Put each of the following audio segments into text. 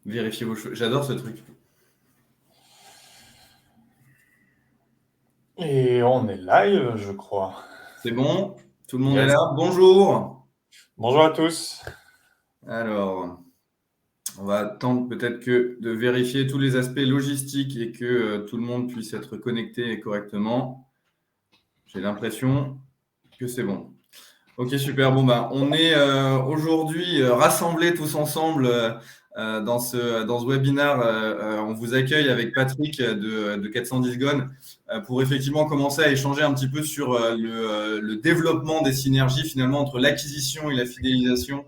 Vérifiez vos choses. J'adore ce truc. Et on est live, je crois. C'est bon? Tout le monde est Yes. là? Bonjour! Bonjour à tous. Alors, on va attendre peut-être que de vérifier tous les aspects logistiques et que tout le monde puisse être connecté correctement. J'ai l'impression que c'est bon. Ok, super. Bon, bah, on est aujourd'hui rassemblés tous ensemble dans ce webinaire. On vous accueille avec Patrick de 410 Gone pour effectivement commencer à échanger un petit peu sur le développement des synergies finalement entre l'acquisition et la fidélisation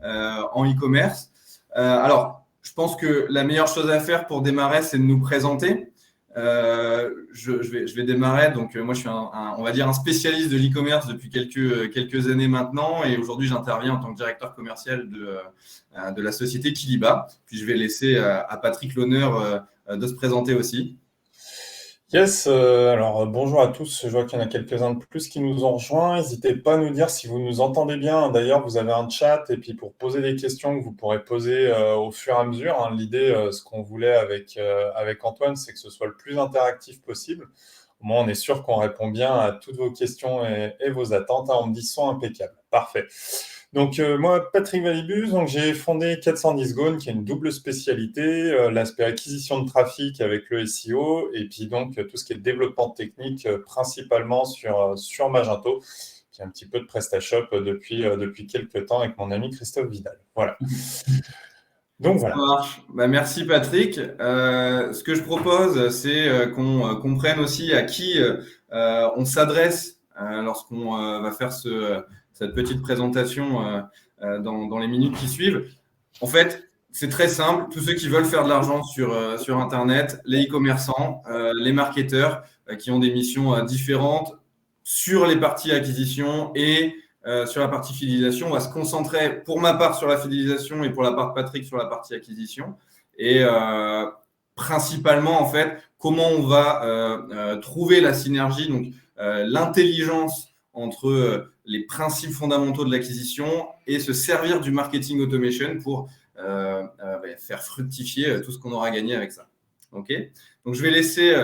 en e-commerce. Alors, je pense que la meilleure chose à faire pour démarrer, c'est de nous présenter. Je vais démarrer. Donc, moi, je suis on va dire un spécialiste de l'e-commerce depuis quelques années maintenant. Et aujourd'hui, j'interviens en tant que directeur commercial de la société Kiliba. Puis, je vais laisser à Patrick l'honneur de se présenter aussi. Yes, alors bonjour à tous. Je vois qu'il y en a quelques-uns de plus qui nous ont rejoints. N'hésitez pas à nous dire si vous nous entendez bien. D'ailleurs, vous avez un chat et puis pour poser des questions que vous pourrez poser au fur et à mesure, hein. L'idée, ce qu'on voulait avec Antoine, c'est que ce soit le plus interactif possible. Au moins, on est sûr qu'on répond bien à toutes vos questions et vos attentes, hein. On me dit son impeccable. Parfait. Donc, moi, Patrick Valibus, donc j'ai fondé 410 Gone, qui est une double spécialité, l'aspect acquisition de trafic avec le SEO, et puis donc tout ce qui est développement technique, principalement sur Magento, qui est un petit peu de PrestaShop depuis quelques temps avec mon ami Christophe Vidal. Voilà. Donc Ça voilà. marche. Bah, merci Patrick. Ce que je propose, c'est qu'on comprenne aussi à qui on s'adresse lorsqu'on va faire cette petite présentation dans les minutes qui suivent. En fait, c'est très simple. Tous ceux qui veulent faire de l'argent sur Internet, les e-commerçants, les marketeurs qui ont des missions différentes sur les parties acquisition et sur la partie fidélisation. On va se concentrer pour ma part sur la fidélisation et pour la part de Patrick sur la partie acquisition. Et principalement, en fait, comment on va trouver la synergie, donc l'intelligence entre les principes fondamentaux de l'acquisition et se servir du marketing automation pour faire fructifier tout ce qu'on aura gagné avec ça. Ok. Donc, je vais laisser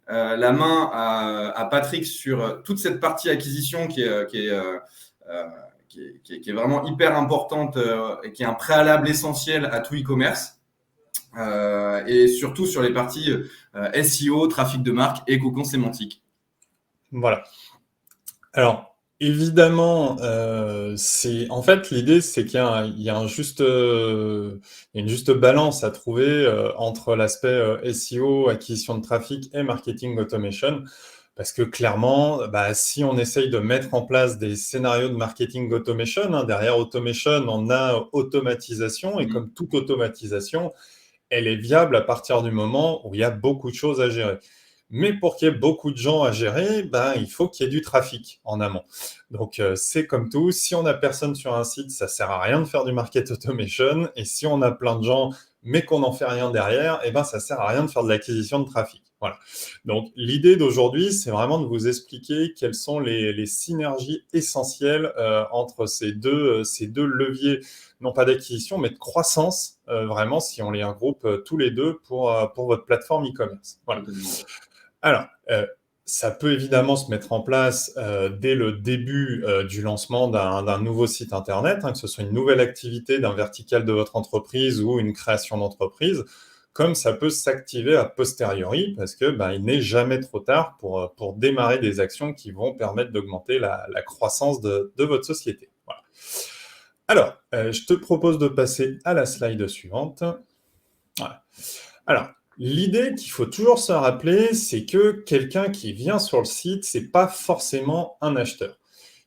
la main à Patrick sur toute cette partie acquisition qui est vraiment hyper importante et qui est un préalable essentiel à tout e-commerce. Et surtout sur les parties SEO, trafic de marque et cocon sémantique. Voilà. Alors, évidemment, en fait, l'idée, c'est qu'il y a une juste balance à trouver entre l'aspect SEO, acquisition de trafic et marketing automation. Parce que clairement, bah, si on essaye de mettre en place des scénarios de marketing automation, hein, derrière automation, on a automatisation. Et comme toute automatisation, elle est viable à partir du moment où il y a beaucoup de choses à gérer. Mais pour qu'il y ait beaucoup de gens à gérer, ben, il faut qu'il y ait du trafic en amont. Donc, c'est comme tout. Si on n'a personne sur un site, ça sert à rien de faire du market automation. Et si on a plein de gens, mais qu'on n'en fait rien derrière, eh ben, ça sert à rien de faire de l'acquisition de trafic. Voilà. Donc, l'idée d'aujourd'hui, c'est vraiment de vous expliquer quelles sont les synergies essentielles entre ces deux leviers, non pas d'acquisition, mais de croissance, vraiment, si on les regroupe tous les deux pour votre plateforme e-commerce. Voilà. Alors, ça peut évidemment se mettre en place dès le début du lancement d'un nouveau site Internet, hein, que ce soit une nouvelle activité d'un vertical de votre entreprise ou une création d'entreprise, comme ça peut s'activer a posteriori, parce que il n'est jamais trop tard pour démarrer des actions qui vont permettre d'augmenter la croissance de votre société. Voilà. Alors, je te propose de passer à la slide suivante. Voilà. Alors, l'idée qu'il faut toujours se rappeler, c'est que quelqu'un qui vient sur le site, c'est pas forcément un acheteur.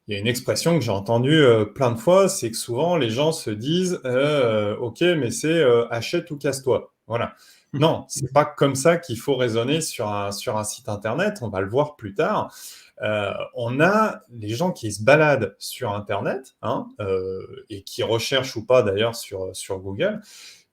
Il y a une expression que j'ai entendue plein de fois, c'est que souvent les gens se disent OK, mais c'est achète ou casse-toi. Voilà. Non, c'est pas comme ça qu'il faut raisonner sur un site internet. On va le voir plus tard. On a les gens qui se baladent sur internet, hein, et qui recherchent ou pas d'ailleurs sur Google.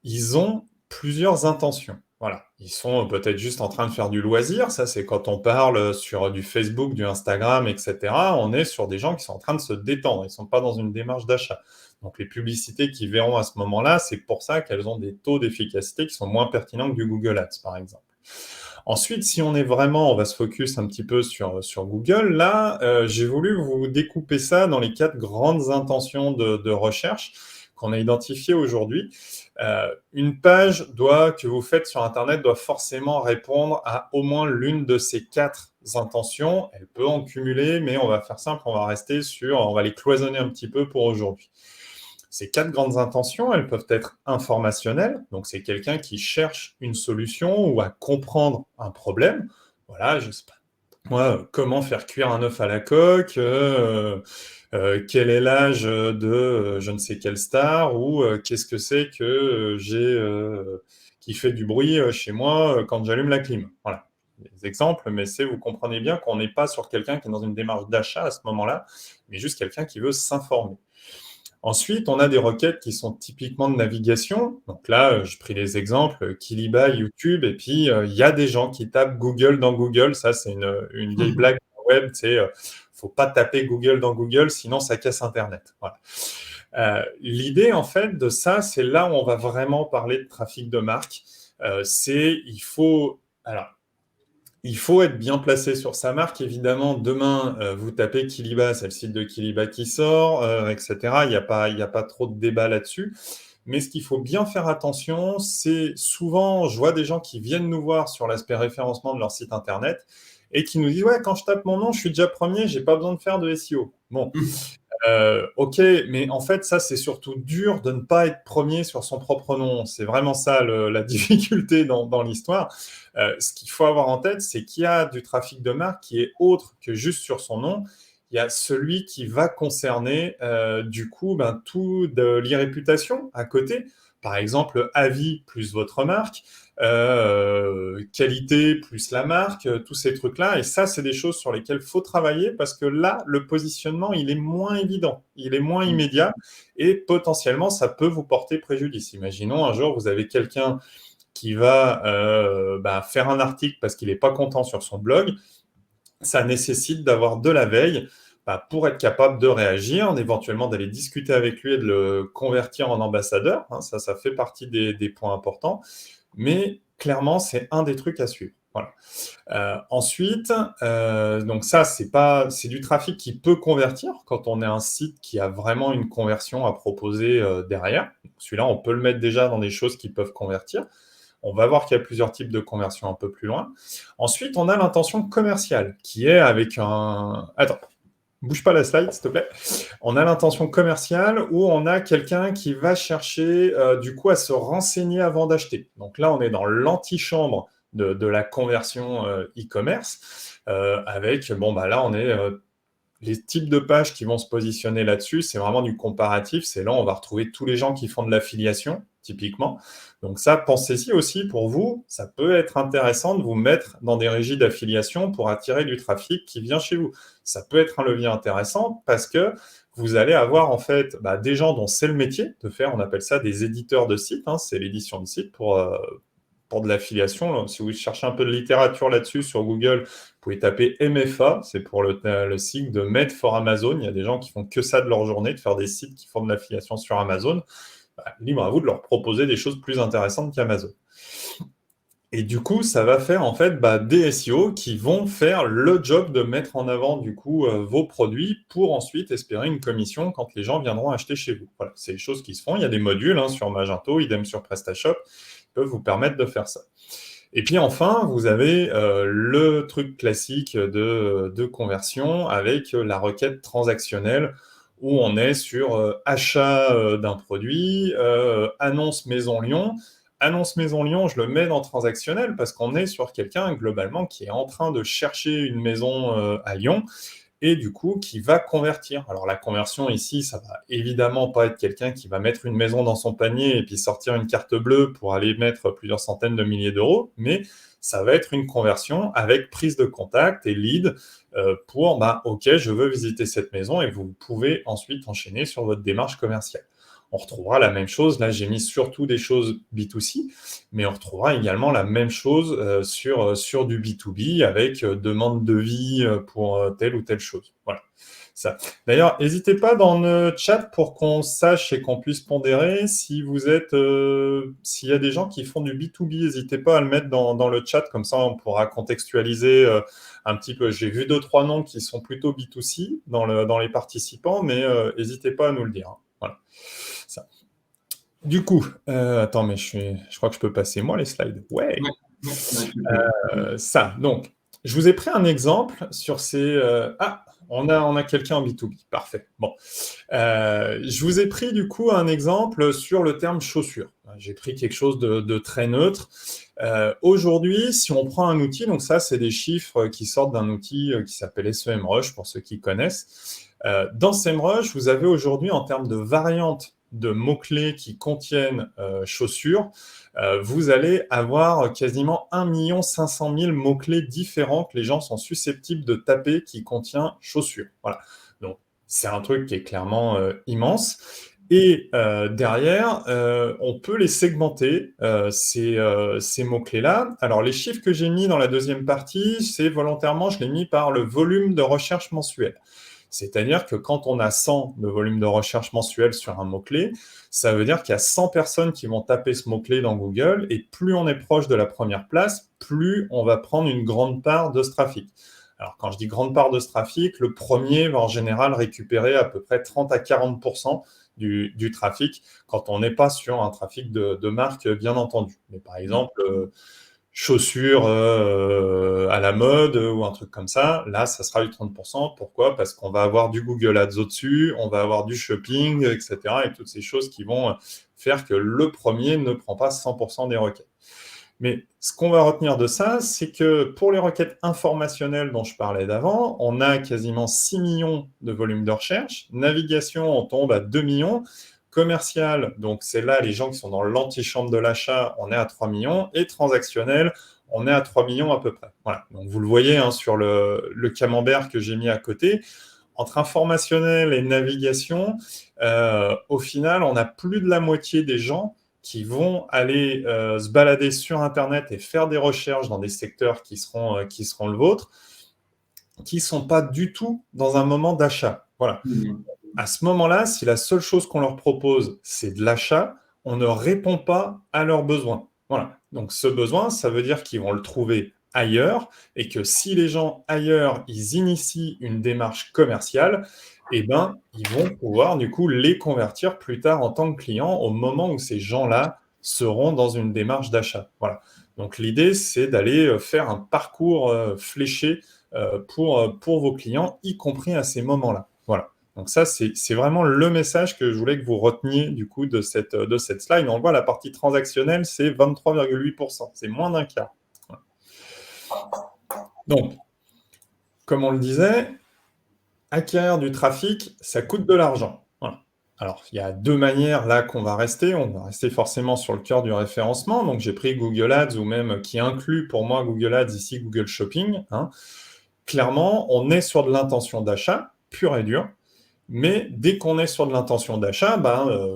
Ils ont plusieurs intentions. Voilà. Ils sont peut-être juste en train de faire du loisir. Ça, c'est quand on parle sur du Facebook, du Instagram, etc. On est sur des gens qui sont en train de se détendre. Ils ne sont pas dans une démarche d'achat. Donc, les publicités qu'ils verront à ce moment-là, c'est pour ça qu'elles ont des taux d'efficacité qui sont moins pertinents que du Google Ads, par exemple. Ensuite, si on va se focus un petit peu sur Google. Là, j'ai voulu vous découper ça dans les 4 grandes intentions de recherche qu'on a identifiées aujourd'hui. Une page que vous faites sur Internet doit forcément répondre à au moins l'une de ces 4 intentions. Elle peut en cumuler, mais on va faire simple, on va les cloisonner un petit peu pour aujourd'hui. Ces 4 grandes intentions, elles peuvent être informationnelles, donc c'est quelqu'un qui cherche une solution ou à comprendre un problème. Voilà, je sais pas. Moi, comment faire cuire un œuf à la coque, quel est l'âge de je ne sais quelle star, ou qu'est-ce que c'est que qui fait du bruit chez moi quand j'allume la clim. Voilà, des exemples, mais vous comprenez bien qu'on n'est pas sur quelqu'un qui est dans une démarche d'achat à ce moment-là, mais juste quelqu'un qui veut s'informer. Ensuite, on a des requêtes qui sont typiquement de navigation. Donc là, je pris les exemples, Kiliba, YouTube, et puis il y a des gens qui tapent Google dans Google. Ça, c'est une vieille blague web. Faut pas taper Google dans Google, sinon ça casse Internet. Voilà. L'idée, en fait, de ça, c'est là où on va vraiment parler de trafic de marque. Il faut être bien placé sur sa marque. Évidemment, demain, vous tapez Kiliba, c'est le site de Kiliba qui sort, etc. Il n'y a pas trop de débat là-dessus. Mais ce qu'il faut bien faire attention, c'est souvent, je vois des gens qui viennent nous voir sur l'aspect référencement de leur site Internet et qui nous disent « Ouais, quand je tape mon nom, je suis déjà premier, je n'ai pas besoin de faire de SEO. » Bon, ok, mais en fait, ça, c'est surtout dur de ne pas être premier sur son propre nom. C'est vraiment ça la difficulté dans l'histoire. Ce qu'il faut avoir en tête, c'est qu'il y a du trafic de marque qui est autre que juste sur son nom. Il y a celui qui va concerner tout de l'e-réputation à côté. Par exemple, avis plus votre marque, qualité plus la marque, tous ces trucs-là. Et ça, c'est des choses sur lesquelles il faut travailler parce que là, le positionnement, il est moins évident, il est moins immédiat et potentiellement, ça peut vous porter préjudice. Imaginons un jour, vous avez quelqu'un qui va faire un article parce qu'il n'est pas content sur son blog. Ça nécessite d'avoir de la veille pour être capable de réagir, éventuellement d'aller discuter avec lui et de le convertir en ambassadeur. Ça fait partie des points importants. Mais clairement, c'est un des trucs à suivre. Voilà. Ensuite, donc ça, c'est du trafic qui peut convertir quand on est un site qui a vraiment une conversion à proposer derrière. Celui-là, on peut le mettre déjà dans des choses qui peuvent convertir. On va voir qu'il y a plusieurs types de conversion un peu plus loin. Ensuite, on a l'intention commerciale qui est avec un... Attends, bouge pas la slide, s'il te plaît. On a l'intention commerciale où on a quelqu'un qui va chercher à se renseigner avant d'acheter. Donc là, on est dans l'antichambre de la conversion e-commerce avec, là, on est... les types de pages qui vont se positionner là-dessus, c'est vraiment du comparatif. C'est là où on va retrouver tous les gens qui font de l'affiliation, typiquement. Donc ça, pensez-y aussi pour vous. Ça peut être intéressant de vous mettre dans des régies d'affiliation pour attirer du trafic qui vient chez vous. Ça peut être un levier intéressant parce que vous allez avoir en fait des gens dont c'est le métier de faire, on appelle ça des éditeurs de sites. C'est l'édition de sites pour de l'affiliation. Si vous cherchez un peu de littérature là-dessus sur Google, vous pouvez taper MFA, c'est pour le site de Made for Amazon. Il y a des gens qui font que ça de leur journée, de faire des sites qui font de l'affiliation sur Amazon. Libre à vous de leur proposer des choses plus intéressantes qu'Amazon. Et du coup, ça va faire en fait des SEO qui vont faire le job de mettre en avant vos produits pour ensuite espérer une commission quand les gens viendront acheter chez vous. Voilà, c'est les choses qui se font. Il y a des modules sur Magento, idem sur PrestaShop, qui peuvent vous permettre de faire ça. Et puis enfin, vous avez le truc classique de conversion avec la requête transactionnelle où on est sur achat d'un produit, annonce Maison Lyon. Annonce Maison Lyon, je le mets dans transactionnel parce qu'on est sur quelqu'un globalement qui est en train de chercher une maison à Lyon et du coup qui va convertir. Alors la conversion ici, ça va évidemment pas être quelqu'un qui va mettre une maison dans son panier et puis sortir une carte bleue pour aller mettre plusieurs centaines de milliers d'euros, mais ça va être une conversion avec prise de contact et lead pour ok, je veux visiter cette maison et vous pouvez ensuite enchaîner sur votre démarche commerciale. On retrouvera la même chose, là j'ai mis surtout des choses B2C, mais on retrouvera également la même chose sur du B2B avec demande de devis pour telle ou telle chose. Voilà. Ça. D'ailleurs, n'hésitez pas dans le chat pour qu'on sache et qu'on puisse pondérer si vous êtes, s'il y a des gens qui font du B2B, n'hésitez pas à le mettre dans le chat, comme ça on pourra contextualiser un petit peu. J'ai vu 2-3 noms qui sont plutôt B2C dans les participants, mais n'hésitez pas à nous le dire. Hein. Voilà. Ça. Du coup, attends, mais je crois que je peux passer moi les slides. Ouais. Ça, donc, je vous ai pris un exemple sur ces... on a quelqu'un en B2B, parfait. Bon, je vous ai pris du coup un exemple sur le terme chaussure. J'ai pris quelque chose de très neutre. Aujourd'hui, si on prend un outil, donc ça, c'est des chiffres qui sortent d'un outil qui s'appelle SEMrush, pour ceux qui connaissent. Dans SEMrush, vous avez aujourd'hui, en termes de variantes de mots-clés qui contiennent chaussures, vous allez avoir quasiment 1 500 000 mots-clés différents que les gens sont susceptibles de taper qui contient chaussures. Voilà. Donc, c'est un truc qui est clairement immense. Et derrière, on peut les segmenter, ces mots-clés-là. Alors, les chiffres que j'ai mis dans la deuxième partie, c'est volontairement, je l'ai mis par le volume de recherche mensuel. C'est-à-dire que quand on a 100 de volume de recherche mensuel sur un mot-clé, ça veut dire qu'il y a 100 personnes qui vont taper ce mot-clé dans Google, et plus on est proche de la première place, plus on va prendre une grande part de ce trafic. Alors, quand je dis grande part de ce trafic, le premier va en général récupérer à peu près 30 à 40% du trafic quand on n'est pas sur un trafic de marque, bien entendu. Mais par exemple, chaussures à la mode ou un truc comme ça, là, ça sera du 30%. Pourquoi? Parce qu'on va avoir du Google Ads au-dessus, on va avoir du shopping, etc. et toutes ces choses qui vont faire que le premier ne prend pas 100% des requêtes. Mais ce qu'on va retenir de ça, c'est que pour les requêtes informationnelles dont je parlais d'avant, on a quasiment 6 millions de volume de recherche. Navigation, on tombe à 2 millions. Commercial, donc c'est là les gens qui sont dans l'antichambre de l'achat, on est à 3 millions. Et transactionnel, on est à 3 millions à peu près. Voilà. Donc vous le voyez hein, sur le camembert que j'ai mis à côté. Entre informationnel et navigation, au final, on a plus de la moitié des gens qui vont aller se balader sur Internet et faire des recherches dans des secteurs qui seront le vôtre, qui ne sont pas du tout dans un moment d'achat. Voilà. À ce moment-là, si la seule chose qu'on leur propose, c'est de l'achat, on ne répond pas à leurs besoins. Voilà. Donc ce besoin, ça veut dire qu'ils vont le trouver ailleurs et que si les gens ailleurs, ils initient une démarche commerciale, eh ben, ils vont pouvoir du coup les convertir plus tard en tant que clients au moment où ces gens-là seront dans une démarche d'achat. Voilà. Donc l'idée, c'est d'aller faire un parcours fléché pour vos clients, y compris à ces moments-là. Voilà. Donc ça, c'est vraiment le message que je voulais que vous reteniez du coup de cette slide. On le voit, la partie transactionnelle, c'est 23,8%. C'est moins d'un quart. Voilà. Donc, comme on le disait, acquérir du trafic, ça coûte de l'argent. Voilà. Alors, il y a deux manières là qu'on va rester. On va rester forcément sur le cœur du référencement. Donc, j'ai pris Google Ads ou même qui inclut pour moi Google Ads ici, Google Shopping. Hein. Clairement, on est sur de l'intention d'achat, pure et dure. Mais dès qu'on est sur de l'intention d'achat,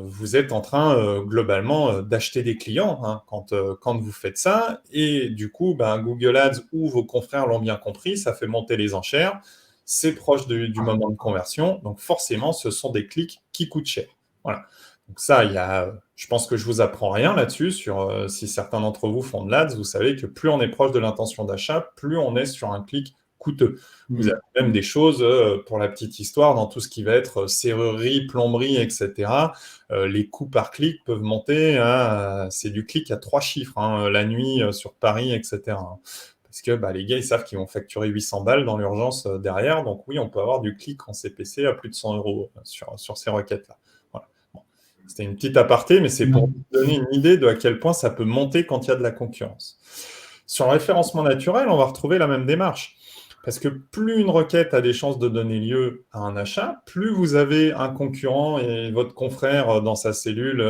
vous êtes en train globalement d'acheter des clients hein, quand vous faites ça. Et du coup, Google Ads ou vos confrères l'ont bien compris, ça fait monter les enchères. C'est proche du moment de conversion. Donc forcément, ce sont des clics qui coûtent cher. Voilà. Donc ça, je pense que je vous apprends rien là-dessus. Sur si certains d'entre vous font de l'Ads, vous savez que plus on est proche de l'intention d'achat, plus on est sur un clic coûteux. Vous avez même des choses, pour la petite histoire, dans tout ce qui va être serrurerie, plomberie, etc. Les coûts par clic peuvent monter c'est du clic à 3 chiffres, hein, la nuit sur Paris, etc. Parce que les gars, ils savent qu'ils vont facturer 800 balles dans l'urgence derrière. Donc oui, on peut avoir du clic en CPC à plus de 100 € sur ces requêtes-là. Voilà. Bon. C'était une petite aparté, mais c'est pour vous donner une idée de à quel point ça peut monter quand il y a de la concurrence. Sur le référencement naturel, on va retrouver la même démarche. Parce que plus une requête a des chances de donner lieu à un achat, plus vous avez un concurrent et votre confrère dans sa cellule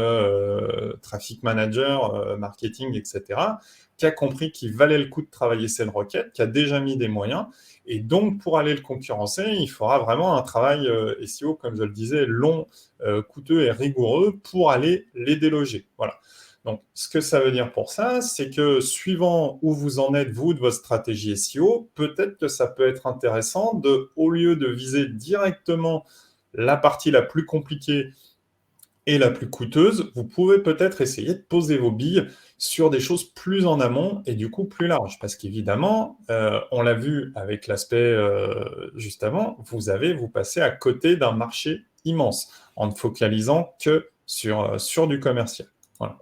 traffic manager, marketing, etc., qui a compris qu'il valait le coup de travailler cette requête, qui a déjà mis des moyens. Et donc, pour aller le concurrencer, il faudra vraiment un travail SEO, comme je le disais, long, coûteux et rigoureux pour aller les déloger. Voilà. Donc, ce que ça veut dire pour ça, c'est que suivant où vous en êtes, vous, de votre stratégie SEO, peut-être que ça peut être intéressant de, au lieu de viser directement la partie la plus compliquée et la plus coûteuse, vous pouvez peut-être essayer de poser vos billes sur des choses plus en amont et du coup plus larges. Parce qu'évidemment, on l'a vu avec l'aspect juste avant, vous passez à côté d'un marché immense en ne focalisant que sur du commercial. Voilà.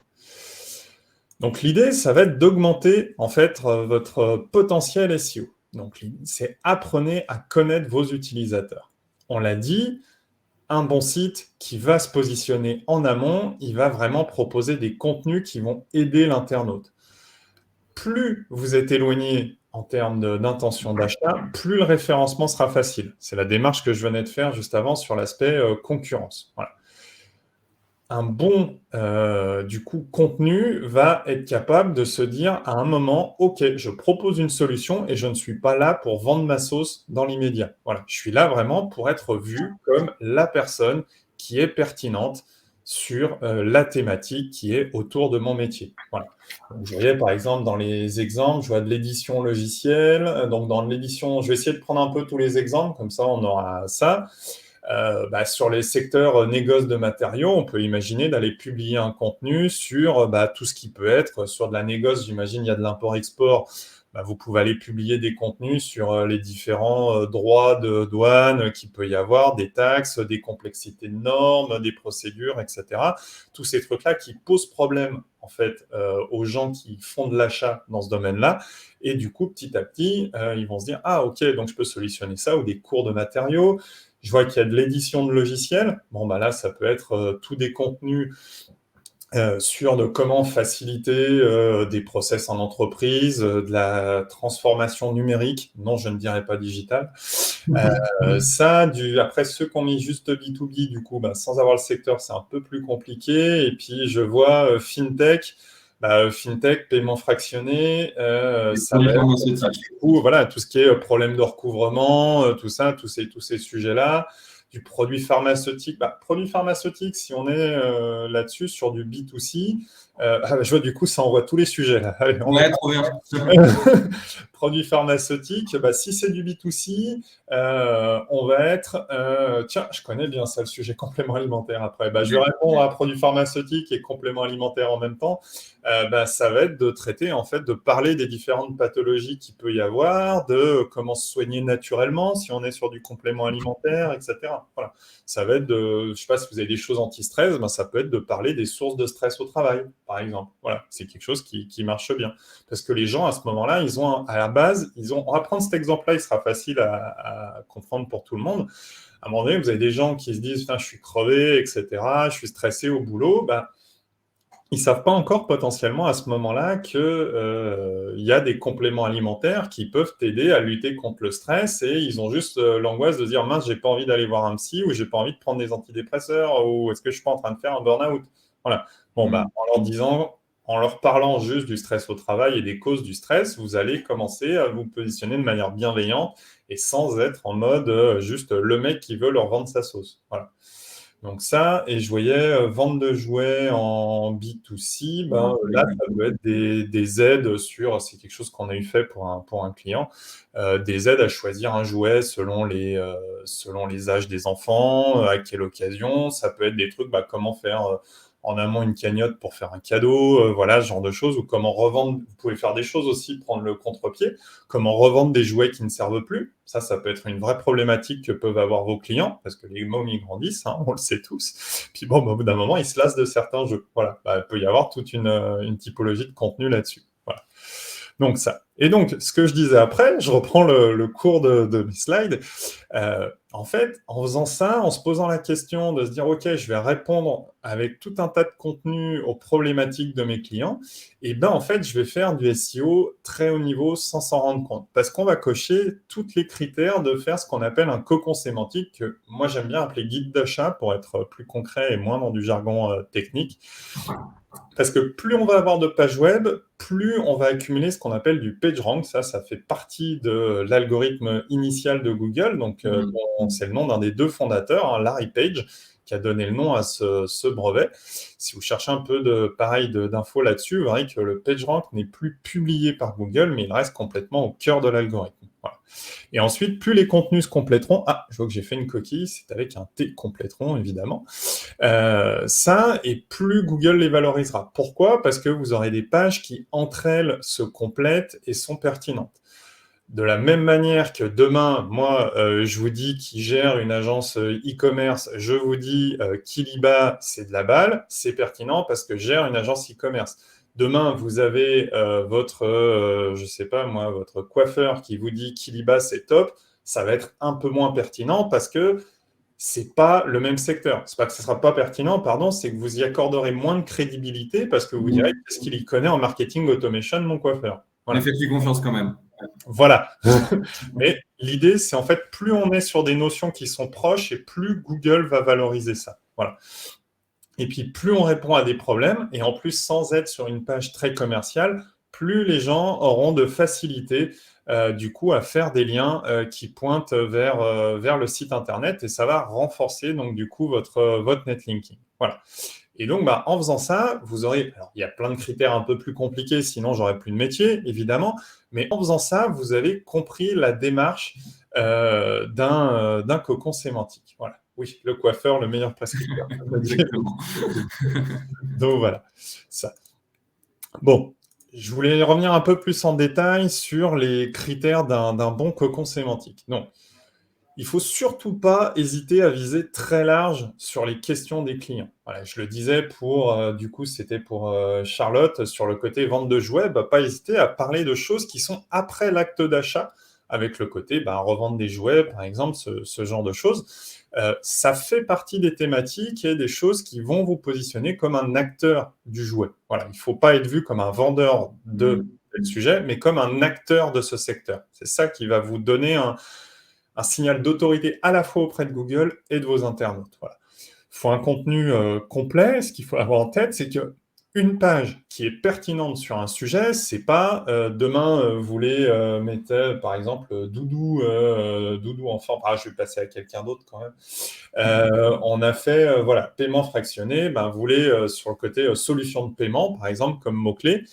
Donc l'idée, ça va être d'augmenter en fait votre potentiel SEO. Donc c'est apprenez à connaître vos utilisateurs. On l'a dit, un bon site qui va se positionner en amont, il va vraiment proposer des contenus qui vont aider l'internaute. Plus vous êtes éloigné en termes d'intention d'achat, plus le référencement sera facile. C'est la démarche que je venais de faire juste avant sur l'aspect concurrence. Voilà. Un bon contenu va être capable de se dire à un moment, OK, je propose une solution et je ne suis pas là pour vendre ma sauce dans l'immédiat. Voilà, je suis là vraiment pour être vu comme la personne qui est pertinente sur la thématique qui est autour de mon métier. Voilà. Donc, je voyais par exemple dans les exemples, je vois de l'édition logicielle. Donc dans l'édition, je vais essayer de prendre un peu tous les exemples, comme ça on aura ça. Sur les secteurs négoce de matériaux, on peut imaginer d'aller publier un contenu sur tout ce qui peut être sur de la négoce. J'imagine il y a de l'import-export. Vous pouvez aller publier des contenus sur les différents droits de douane qu'il peut y avoir, des taxes, des complexités de normes, des procédures, etc. Tous ces trucs-là qui posent problème en fait aux gens qui font de l'achat dans ce domaine-là. Et du coup, petit à petit, ils vont se dire « Ah, ok, donc je peux solutionner ça » ou des cours de matériaux. Je vois qu'il y a de l'édition de logiciels. Bon, là, ça peut être tous des contenus sur de comment faciliter des process en entreprise, de la transformation numérique. Non, je ne dirais pas digital. Après, ceux qui ont mis juste B2B, du coup, sans avoir le secteur, c'est un peu plus compliqué. Et puis, je vois FinTech. FinTech, paiement fractionné, ça va être du coup, voilà, tout ce qui est problème de recouvrement, tout ça, tous ces sujets-là. Du produit pharmaceutique. Produit pharmaceutique, si on est là-dessus, sur du B2C, je vois du coup, ça envoie tous les sujets là. Allez, trop bien. Produit pharmaceutique, si c'est du B2C, on va être... tiens, je connais bien ça, le sujet complément alimentaire après. Je vais répondre à produit pharmaceutique et complément alimentaire en même temps. Ça va être de traiter, en fait, de parler des différentes pathologies qu'il peut y avoir, de comment se soigner naturellement si on est sur du complément alimentaire, etc. Voilà. Ça va être de... Je ne sais pas si vous avez des choses anti-stress, ça peut être de parler des sources de stress au travail, par exemple. Voilà, c'est quelque chose qui marche bien. Parce que les gens, à ce moment-là, à la base, on va prendre cet exemple-là, il sera facile à comprendre pour tout le monde. À un moment donné, vous avez des gens qui se disent « je suis crevé, etc., je suis stressé au boulot », ils ne savent pas encore potentiellement à ce moment-là qu'il y a des compléments alimentaires qui peuvent t'aider à lutter contre le stress et ils ont juste l'angoisse de dire « mince, j'ai pas envie d'aller voir un psy ou j'ai pas envie de prendre des antidépresseurs ou est-ce que je suis pas en train de faire un burn-out ?» Voilà. En leur parlant juste du stress au travail et des causes du stress, vous allez commencer à vous positionner de manière bienveillante et sans être en mode juste le mec qui veut leur vendre sa sauce. Voilà. Donc ça, et je voyais vente de jouets en B2C, là, ça peut être des aides c'est quelque chose qu'on a eu fait pour un client, des aides à choisir un jouet selon les âges des enfants, à quelle occasion, ça peut être des trucs, comment faire en amont une cagnotte pour faire un cadeau, voilà, ce genre de choses, ou comment revendre, vous pouvez faire des choses aussi, prendre le contre-pied, comment revendre des jouets qui ne servent plus, ça peut être une vraie problématique que peuvent avoir vos clients, parce que les mômes, ils grandissent, on le sait tous, puis au bout d'un moment, ils se lassent de certains jeux, voilà, il peut y avoir toute une typologie de contenu là-dessus, voilà. Donc ça. Et donc, ce que je disais après, je reprends le cours de mes slides. En fait, en faisant ça, en se posant la question de se dire, OK, je vais répondre avec tout un tas de contenus aux problématiques de mes clients, et en fait, je vais faire du SEO très haut niveau sans s'en rendre compte. Parce qu'on va cocher tous les critères de faire ce qu'on appelle un cocon sémantique, que moi, j'aime bien appeler guide d'achat pour être plus concret et moins dans du jargon technique. Parce que plus on va avoir de pages web, plus on va accumuler ce qu'on appelle du PageRank. Ça fait partie de l'algorithme initial de Google. Donc, c'est le nom d'un des deux fondateurs, Larry Page, qui a donné le nom à ce brevet. Si vous cherchez un peu d'infos là-dessus, vous verrez que le PageRank n'est plus publié par Google, mais il reste complètement au cœur de l'algorithme. Voilà. Et ensuite, plus les contenus se compléteront, je vois que j'ai fait une coquille, c'est avec un T, compléteront évidemment, et plus Google les valorisera. Pourquoi ? Parce que vous aurez des pages qui, entre elles, se complètent et sont pertinentes. De la même manière que demain, moi, je vous dis qui gère une agence e-commerce, je vous dis Kiliba, c'est de la balle, c'est pertinent parce que je gère une agence e-commerce. Demain, vous avez je sais pas moi, votre coiffeur qui vous dit Kiliba, c'est top, ça va être un peu moins pertinent parce que c'est pas le même secteur. C'est pas que ce sera pas pertinent, pardon, c'est que vous y accorderez moins de crédibilité parce que vous direz qu'est-ce qu'il y connaît en marketing automation, mon coiffeur. Mais Voilà. faites-lui confiance quand même. Voilà. Mais l'idée, c'est en fait, plus on est sur des notions qui sont proches et plus Google va valoriser ça. Voilà. Et puis, plus on répond à des problèmes, et en plus, sans être sur une page très commerciale, plus les gens auront de facilité, du coup, à faire des liens qui pointent vers le site Internet, et ça va renforcer, donc, du coup, votre netlinking. Voilà. Et donc, en faisant ça, vous aurez... Alors, il y a plein de critères un peu plus compliqués, sinon j'aurais plus de métier, évidemment. Mais en faisant ça, vous avez compris la démarche d'un cocon sémantique. Voilà. Oui, le coiffeur, le meilleur prescripteur. Exactement. Donc, voilà. Ça. Bon, je voulais revenir un peu plus en détail sur les critères d'un bon cocon sémantique. Donc, il ne faut surtout pas hésiter à viser très large sur les questions des clients. Voilà, je le disais c'était pour Charlotte, sur le côté vente de jouets, pas hésiter à parler de choses qui sont après l'acte d'achat, avec le côté revendre des jouets, par exemple, ce genre de choses. Ça fait partie des thématiques et des choses qui vont vous positionner comme un acteur du jouet. Voilà, il ne faut pas être vu comme un vendeur de tel sujet, mais comme un acteur de ce secteur. C'est ça qui va vous donner un signal d'autorité à la fois auprès de Google et de vos internautes. Voilà. Il faut un contenu complet. Ce qu'il faut avoir en tête, c'est qu'une page qui est pertinente sur un sujet, c'est pas demain vous voulez mettre par exemple doudou enfant. Je vais passer à quelqu'un d'autre quand même. On a fait paiement fractionné. Vous voulez sur le côté solution de paiement par exemple comme mot clé.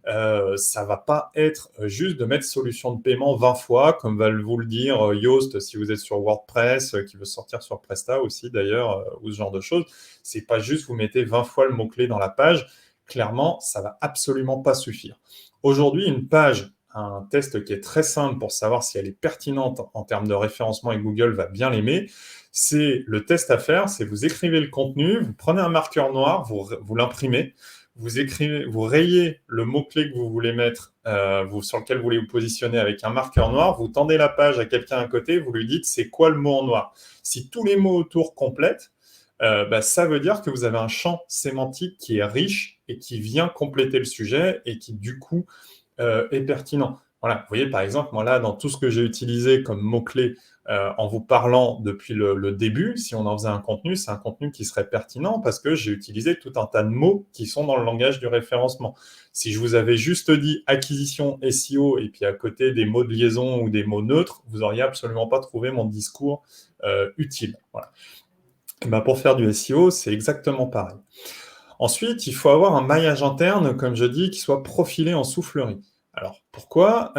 Ça va pas être juste de mettre solution de paiement 20 fois, comme va vous le dire Yoast si vous êtes sur WordPress, qui veut sortir sur Presta aussi d'ailleurs, ou ce genre de choses. C'est pas juste vous mettez 20 fois le mot-clé dans la page. Clairement, ça va absolument pas suffire. Aujourd'hui, une page, un test qui est très simple pour savoir si elle est pertinente en termes de référencement et Google va bien l'aimer, c'est le test à faire, c'est vous écrivez le contenu, vous prenez un marqueur noir, vous l'imprimez, vous rayez le mot-clé que vous voulez mettre, sur lequel vous voulez vous positionner avec un marqueur noir, vous tendez la page à quelqu'un à côté, vous lui dites c'est quoi le mot en noir. Si tous les mots autour complètent, ça veut dire que vous avez un champ sémantique qui est riche et qui vient compléter le sujet et qui du coup est pertinent. Voilà, vous voyez par exemple, moi là, dans tout ce que j'ai utilisé comme mot-clé en vous parlant depuis le début, si on en faisait un contenu, c'est un contenu qui serait pertinent parce que j'ai utilisé tout un tas de mots qui sont dans le langage du référencement. Si je vous avais juste dit acquisition SEO et puis à côté des mots de liaison ou des mots neutres, vous n'auriez absolument pas trouvé mon discours utile. Voilà. Pour faire du SEO, c'est exactement pareil. Ensuite, il faut avoir un maillage interne, comme je dis, qui soit profilé en soufflerie. Alors, pourquoi ?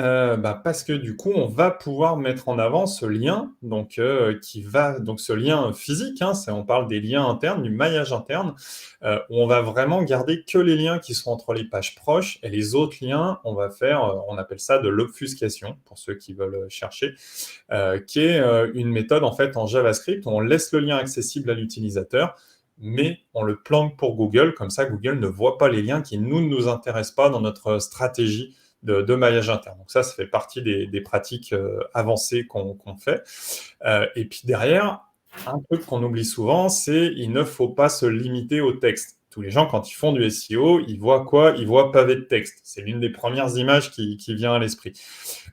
Parce que du coup, on va pouvoir mettre en avant ce lien, donc ce lien physique, on parle des liens internes, du maillage interne, où on va vraiment garder que les liens qui sont entre les pages proches, et les autres liens, on va faire, on appelle ça de l'obfuscation, pour ceux qui veulent chercher, qui est une méthode en fait en JavaScript où on laisse le lien accessible à l'utilisateur, mais on le planque pour Google, comme ça Google ne voit pas les liens qui ne nous intéressent pas dans notre stratégie de maillage interne. Donc ça fait partie des pratiques avancées qu'on fait. Et puis derrière, un truc qu'on oublie souvent, c'est il ne faut pas se limiter au texte. Tous les gens, quand ils font du SEO, ils voient quoi ? Ils voient pavé de texte. C'est l'une des premières images qui vient à l'esprit.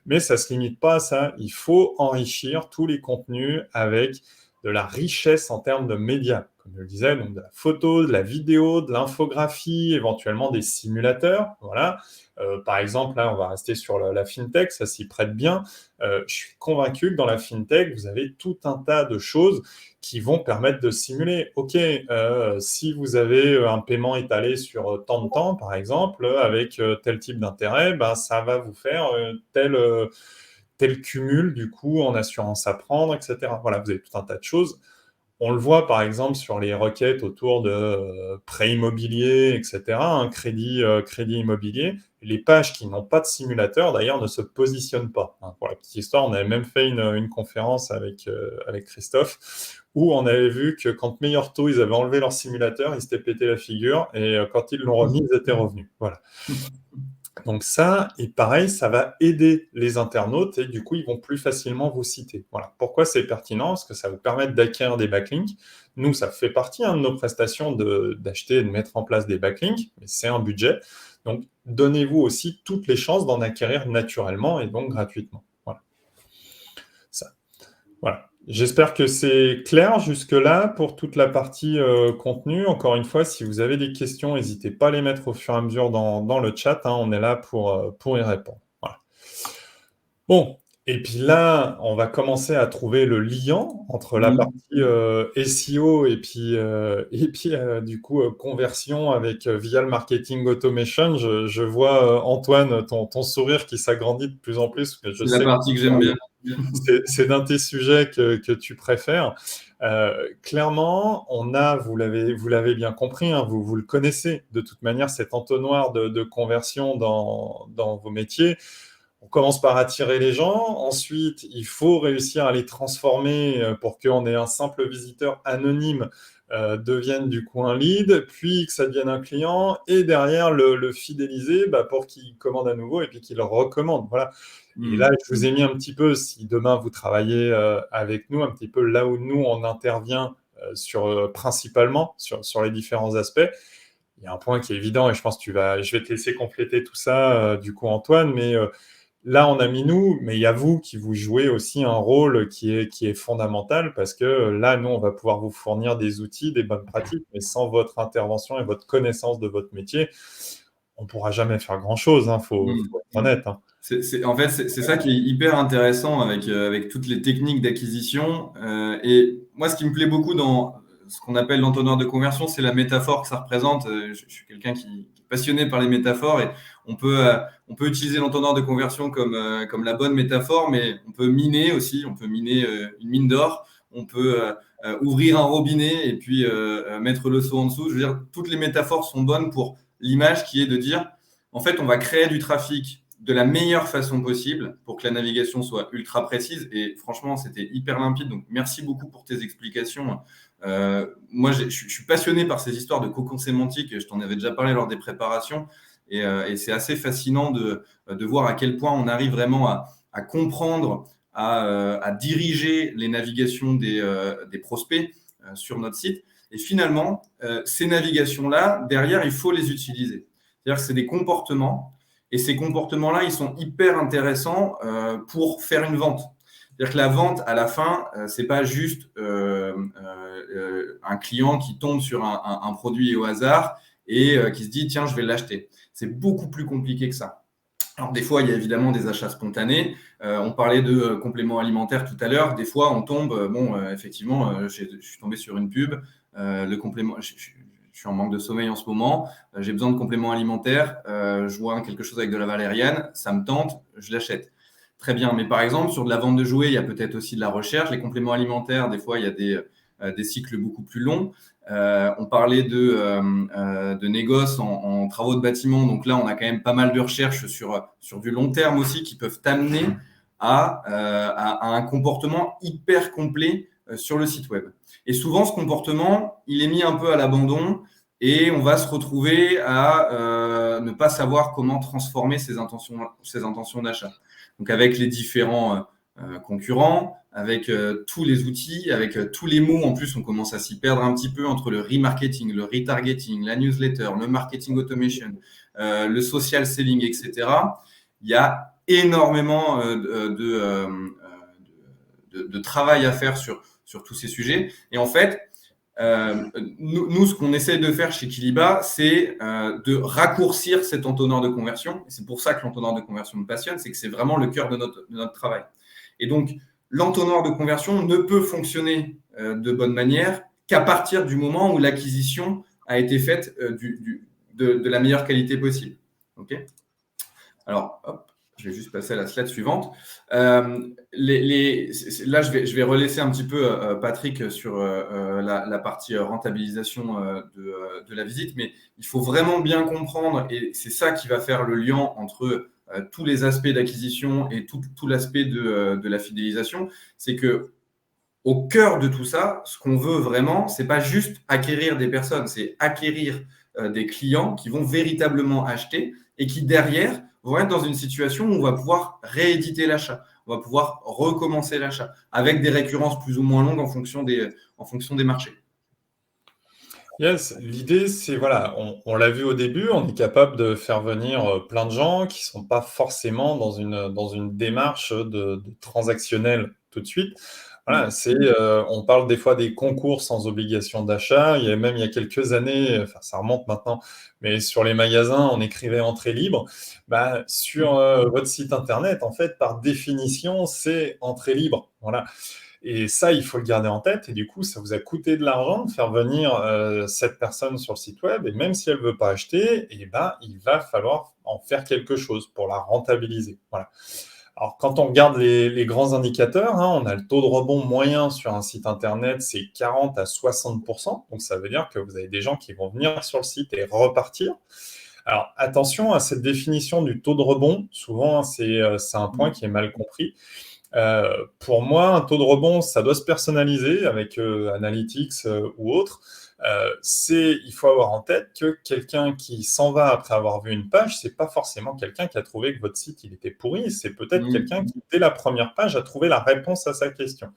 Mais ça ne se limite pas à ça. Il faut enrichir tous les contenus avec de la richesse en termes de médias. Comme je le disais, donc de la photo, de la vidéo, de l'infographie, éventuellement des simulateurs. Voilà. Par exemple, là, on va rester sur la fintech, ça s'y prête bien. Je suis convaincu que dans la fintech, vous avez tout un tas de choses qui vont permettre de simuler. OK, si vous avez un paiement étalé sur tant de temps, par exemple, avec tel type d'intérêt, ben, ça va vous faire tel cumul, du coup, en assurance à prendre, etc. Voilà, vous avez tout un tas de choses. On le voit par exemple sur les requêtes autour de prêt immobilier, etc., un crédit immobilier. Les pages qui n'ont pas de simulateur, d'ailleurs, ne se positionnent pas. Hein. Pour la petite histoire, on avait même fait une conférence avec Christophe où on avait vu que quand Meilleur Taux, ils avaient enlevé leur simulateur, ils s'étaient pété la figure et quand ils l'ont remis, ils étaient revenus. Voilà. Donc ça, et pareil, ça va aider les internautes et du coup, ils vont plus facilement vous citer. Voilà. Pourquoi c'est pertinent? Parce que ça vous permet d'acquérir des backlinks. Nous, ça fait partie de nos prestations d'acheter et de mettre en place des backlinks, mais c'est un budget. Donc, donnez-vous aussi toutes les chances d'en acquérir naturellement et donc gratuitement. Voilà. Ça. Voilà. J'espère que c'est clair jusque-là pour toute la partie contenu. Encore une fois, si vous avez des questions, n'hésitez pas à les mettre au fur et à mesure dans le chat. Hein, on est là pour y répondre. Voilà. Bon, et puis là, on va commencer à trouver le lien entre la partie SEO et puis du coup conversion avec via le marketing automation. Je vois Antoine, ton sourire qui s'agrandit de plus en plus. Parce que C'est la partie que j'aime bien. C'est d'un de tes sujets que tu préfères. Clairement, vous l'avez bien compris, hein, vous le connaissez de toute manière, cet entonnoir de conversion dans vos métiers. On commence par attirer les gens, ensuite il faut réussir à les transformer pour qu'on ait un simple visiteur anonyme devienne du coup un lead, puis que ça devienne un client, et derrière le fidéliser pour qu'il commande à nouveau et puis qu'il le recommande. Voilà. Et là, je vous ai mis un petit peu, si demain vous travaillez avec nous, un petit peu là où nous, on intervient principalement sur les différents aspects. Il y a un point qui est évident et je pense que je vais te laisser compléter tout ça, du coup, Antoine, mais là, on a mis nous, mais il y a vous qui vous jouez aussi un rôle qui est fondamental parce que là, nous, on va pouvoir vous fournir des outils, des bonnes pratiques, mais sans votre intervention et votre connaissance de votre métier, on ne pourra jamais faire grand-chose, hein, faut être honnête. Hein. En fait, c'est ça qui est hyper intéressant avec toutes les techniques d'acquisition. Et moi, ce qui me plaît beaucoup dans ce qu'on appelle l'entonnoir de conversion, c'est la métaphore que ça représente. Je suis quelqu'un qui est passionné par les métaphores et on peut utiliser l'entonnoir de conversion comme la bonne métaphore, mais on peut miner aussi. On peut miner une mine d'or. On peut ouvrir un robinet et puis mettre le seau en dessous. Je veux dire, toutes les métaphores sont bonnes pour l'image qui est de dire, en fait, on va créer du trafic de la meilleure façon possible pour que la navigation soit ultra précise. Et franchement, c'était hyper limpide. Donc, merci beaucoup pour tes explications. Moi, je suis passionné par ces histoires de cocon sémantique. Je t'en avais déjà parlé lors des préparations. Et c'est assez fascinant de voir à quel point on arrive vraiment à comprendre, à diriger les navigations des prospects sur notre site. Et finalement, ces navigations-là, derrière, il faut les utiliser. C'est-à-dire que c'est des comportements. Et ces comportements-là, ils sont hyper intéressants pour faire une vente. C'est-à-dire que la vente, à la fin, c'est pas juste un client qui tombe sur un produit au hasard et qui se dit « tiens, je vais l'acheter ». C'est beaucoup plus compliqué que ça. Alors, des fois, il y a évidemment des achats spontanés. On parlait de compléments alimentaires tout à l'heure. Des fois, on tombe… effectivement, je suis tombé sur une pub. Le complément… Je suis en manque de sommeil en ce moment, j'ai besoin de compléments alimentaires, je vois quelque chose avec de la valériane, ça me tente, je l'achète. Très bien, mais par exemple, sur de la vente de jouets, il y a peut-être aussi de la recherche. Les compléments alimentaires, des fois, il y a des cycles beaucoup plus longs. On parlait de négoce en travaux de bâtiment, donc là, on a quand même pas mal de recherches sur du long terme aussi qui peuvent t'amener à un comportement hyper complet sur le site web. Et souvent, ce comportement, il est mis un peu à l'abandon et on va se retrouver à ne pas savoir comment transformer ses intentions d'achat. Donc, avec les différents concurrents, avec tous les outils, avec tous les mots, en plus, on commence à s'y perdre un petit peu entre le remarketing, le retargeting, la newsletter, le marketing automation, le social selling, etc. Il y a énormément de travail à faire sur tous ces sujets. Et en fait, nous, ce qu'on essaie de faire chez Kiliba, c'est de raccourcir cet entonnoir de conversion. Et c'est pour ça que l'entonnoir de conversion me passionne, c'est que c'est vraiment le cœur de notre travail. Et donc, l'entonnoir de conversion ne peut fonctionner de bonne manière qu'à partir du moment où l'acquisition a été faite de la meilleure qualité possible. Okay. Alors, hop, je vais juste passer à la slide suivante. Là, je vais relaisser un petit peu Patrick sur la partie rentabilisation de la visite, mais il faut vraiment bien comprendre, et c'est ça qui va faire le lien entre tous les aspects d'acquisition et tout l'aspect de la fidélisation, c'est que au cœur de tout ça, ce qu'on veut vraiment, c'est pas juste acquérir des personnes, c'est acquérir des clients qui vont véritablement acheter et qui derrière vont être dans une situation où on va pouvoir rééditer l'achat, on va pouvoir recommencer l'achat avec des récurrences plus ou moins longues en fonction des marchés. Yes, l'idée, c'est, voilà, on l'a vu au début, on est capable de faire venir plein de gens qui sont pas forcément dans une démarche de transactionnel tout de suite. Voilà, on parle des fois des concours sans obligation d'achat. Il y a quelques années, enfin ça remonte maintenant, mais sur les magasins, on écrivait entrée libre. Bah, sur votre site internet, en fait, par définition, c'est entrée libre. Voilà. Et ça, il faut le garder en tête. Et du coup, ça vous a coûté de l'argent de faire venir cette personne sur le site web. Et même si elle ne veut pas acheter, eh ben, il va falloir en faire quelque chose pour la rentabiliser. Voilà. Alors, quand on regarde les grands indicateurs, hein, on a le taux de rebond moyen sur un site internet, c'est 40 à 60%. Donc, ça veut dire que vous avez des gens qui vont venir sur le site et repartir. Alors, attention à cette définition du taux de rebond. Souvent, c'est un point qui est mal compris. Pour moi, un taux de rebond, ça doit se personnaliser avec Analytics ou autre. Il faut avoir en tête que quelqu'un qui s'en va après avoir vu une page, c'est pas forcément quelqu'un qui a trouvé que votre site il était pourri, c'est peut-être quelqu'un qui, dès la première page, a trouvé la réponse à sa question.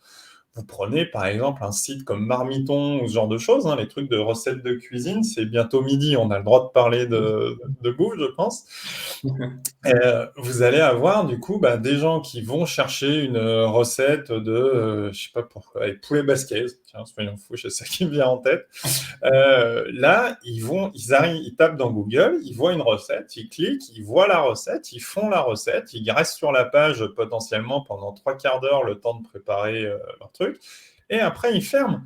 Vous prenez par exemple un site comme Marmiton ou ce genre de choses, hein, les trucs de recettes de cuisine, c'est bientôt midi, on a le droit de parler de bouffe, je pense. Vous allez avoir du coup des gens qui vont chercher une recette de, je sais pas pourquoi, avec poulet basquez, tiens, soyons fous, c'est ça qui me vient en tête. Là, ils arrivent, ils tapent dans Google, ils voient une recette, ils cliquent, ils voient la recette, ils font la recette, ils restent sur la page potentiellement pendant 3/4 d'heure, le temps de préparer leur truc, et après ils ferment.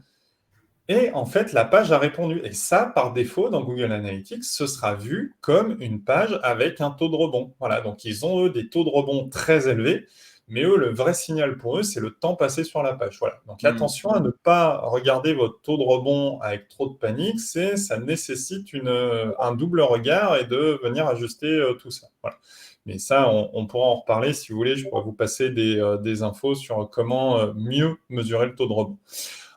Et en fait, la page a répondu. Et ça, par défaut, dans Google Analytics, ce sera vu comme une page avec un taux de rebond. Voilà, donc ils ont, eux, des taux de rebond très élevés, mais eux, le vrai signal pour eux, c'est le temps passé sur la page. Voilà. Donc attention à ne pas regarder votre taux de rebond avec trop de panique, ça nécessite un double regard et de venir ajuster tout ça. Voilà. Mais ça, on pourra en reparler si vous voulez. Je pourrais vous passer des infos sur comment mieux mesurer le taux de rebond.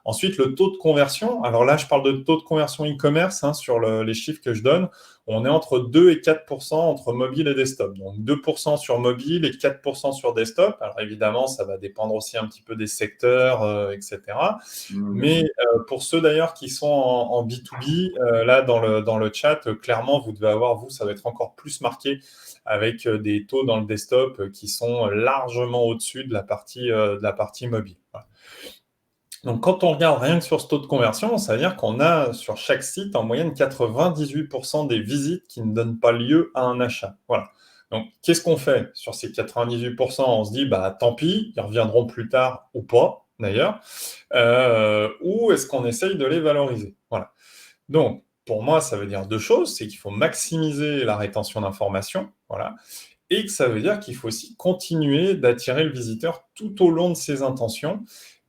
Ensuite, le taux de conversion. Alors là, je parle de taux de conversion e-commerce hein, sur les chiffres que je donne. On est entre 2 et 4% entre mobile et desktop. Donc 2% sur mobile et 4% sur desktop. Alors évidemment, ça va dépendre aussi un petit peu des secteurs, etc. Mais pour ceux d'ailleurs qui sont en B2B, là dans le chat, clairement, vous devez avoir, ça va être encore plus marqué avec des taux dans le desktop qui sont largement au-dessus de la partie mobile. Voilà. Donc, quand on regarde rien que sur ce taux de conversion, ça veut dire qu'on a sur chaque site en moyenne 98% des visites qui ne donnent pas lieu à un achat. Voilà. Donc, qu'est-ce qu'on fait sur ces 98%? On se dit, tant pis, ils reviendront plus tard ou pas, d'ailleurs. Ou est-ce qu'on essaye de les valoriser? Voilà. Donc, pour moi, ça veut dire deux choses. C'est qu'il faut maximiser la rétention d'informations. Voilà. Et que ça veut dire qu'il faut aussi continuer d'attirer le visiteur tout au long de ses intentions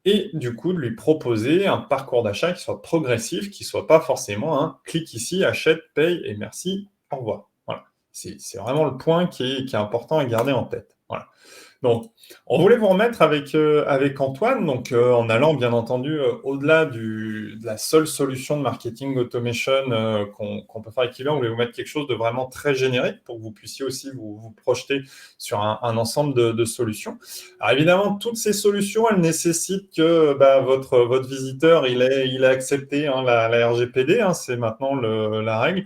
et du coup de lui proposer un parcours d'achat qui soit progressif, qui ne soit pas forcément un clic ici, achète, paye et merci, au revoir. Voilà. C'est vraiment le point qui est important à garder en tête. Voilà. Donc, on voulait vous remettre avec Antoine, donc en allant bien entendu au-delà de la seule solution de marketing automation qu'on peut faire avec Kiva, on voulait vous mettre quelque chose de vraiment très générique pour que vous puissiez aussi vous projeter sur un ensemble de solutions. Alors évidemment, toutes ces solutions, elles nécessitent que votre visiteur, il ait accepté hein, la RGPD, hein, c'est maintenant la règle.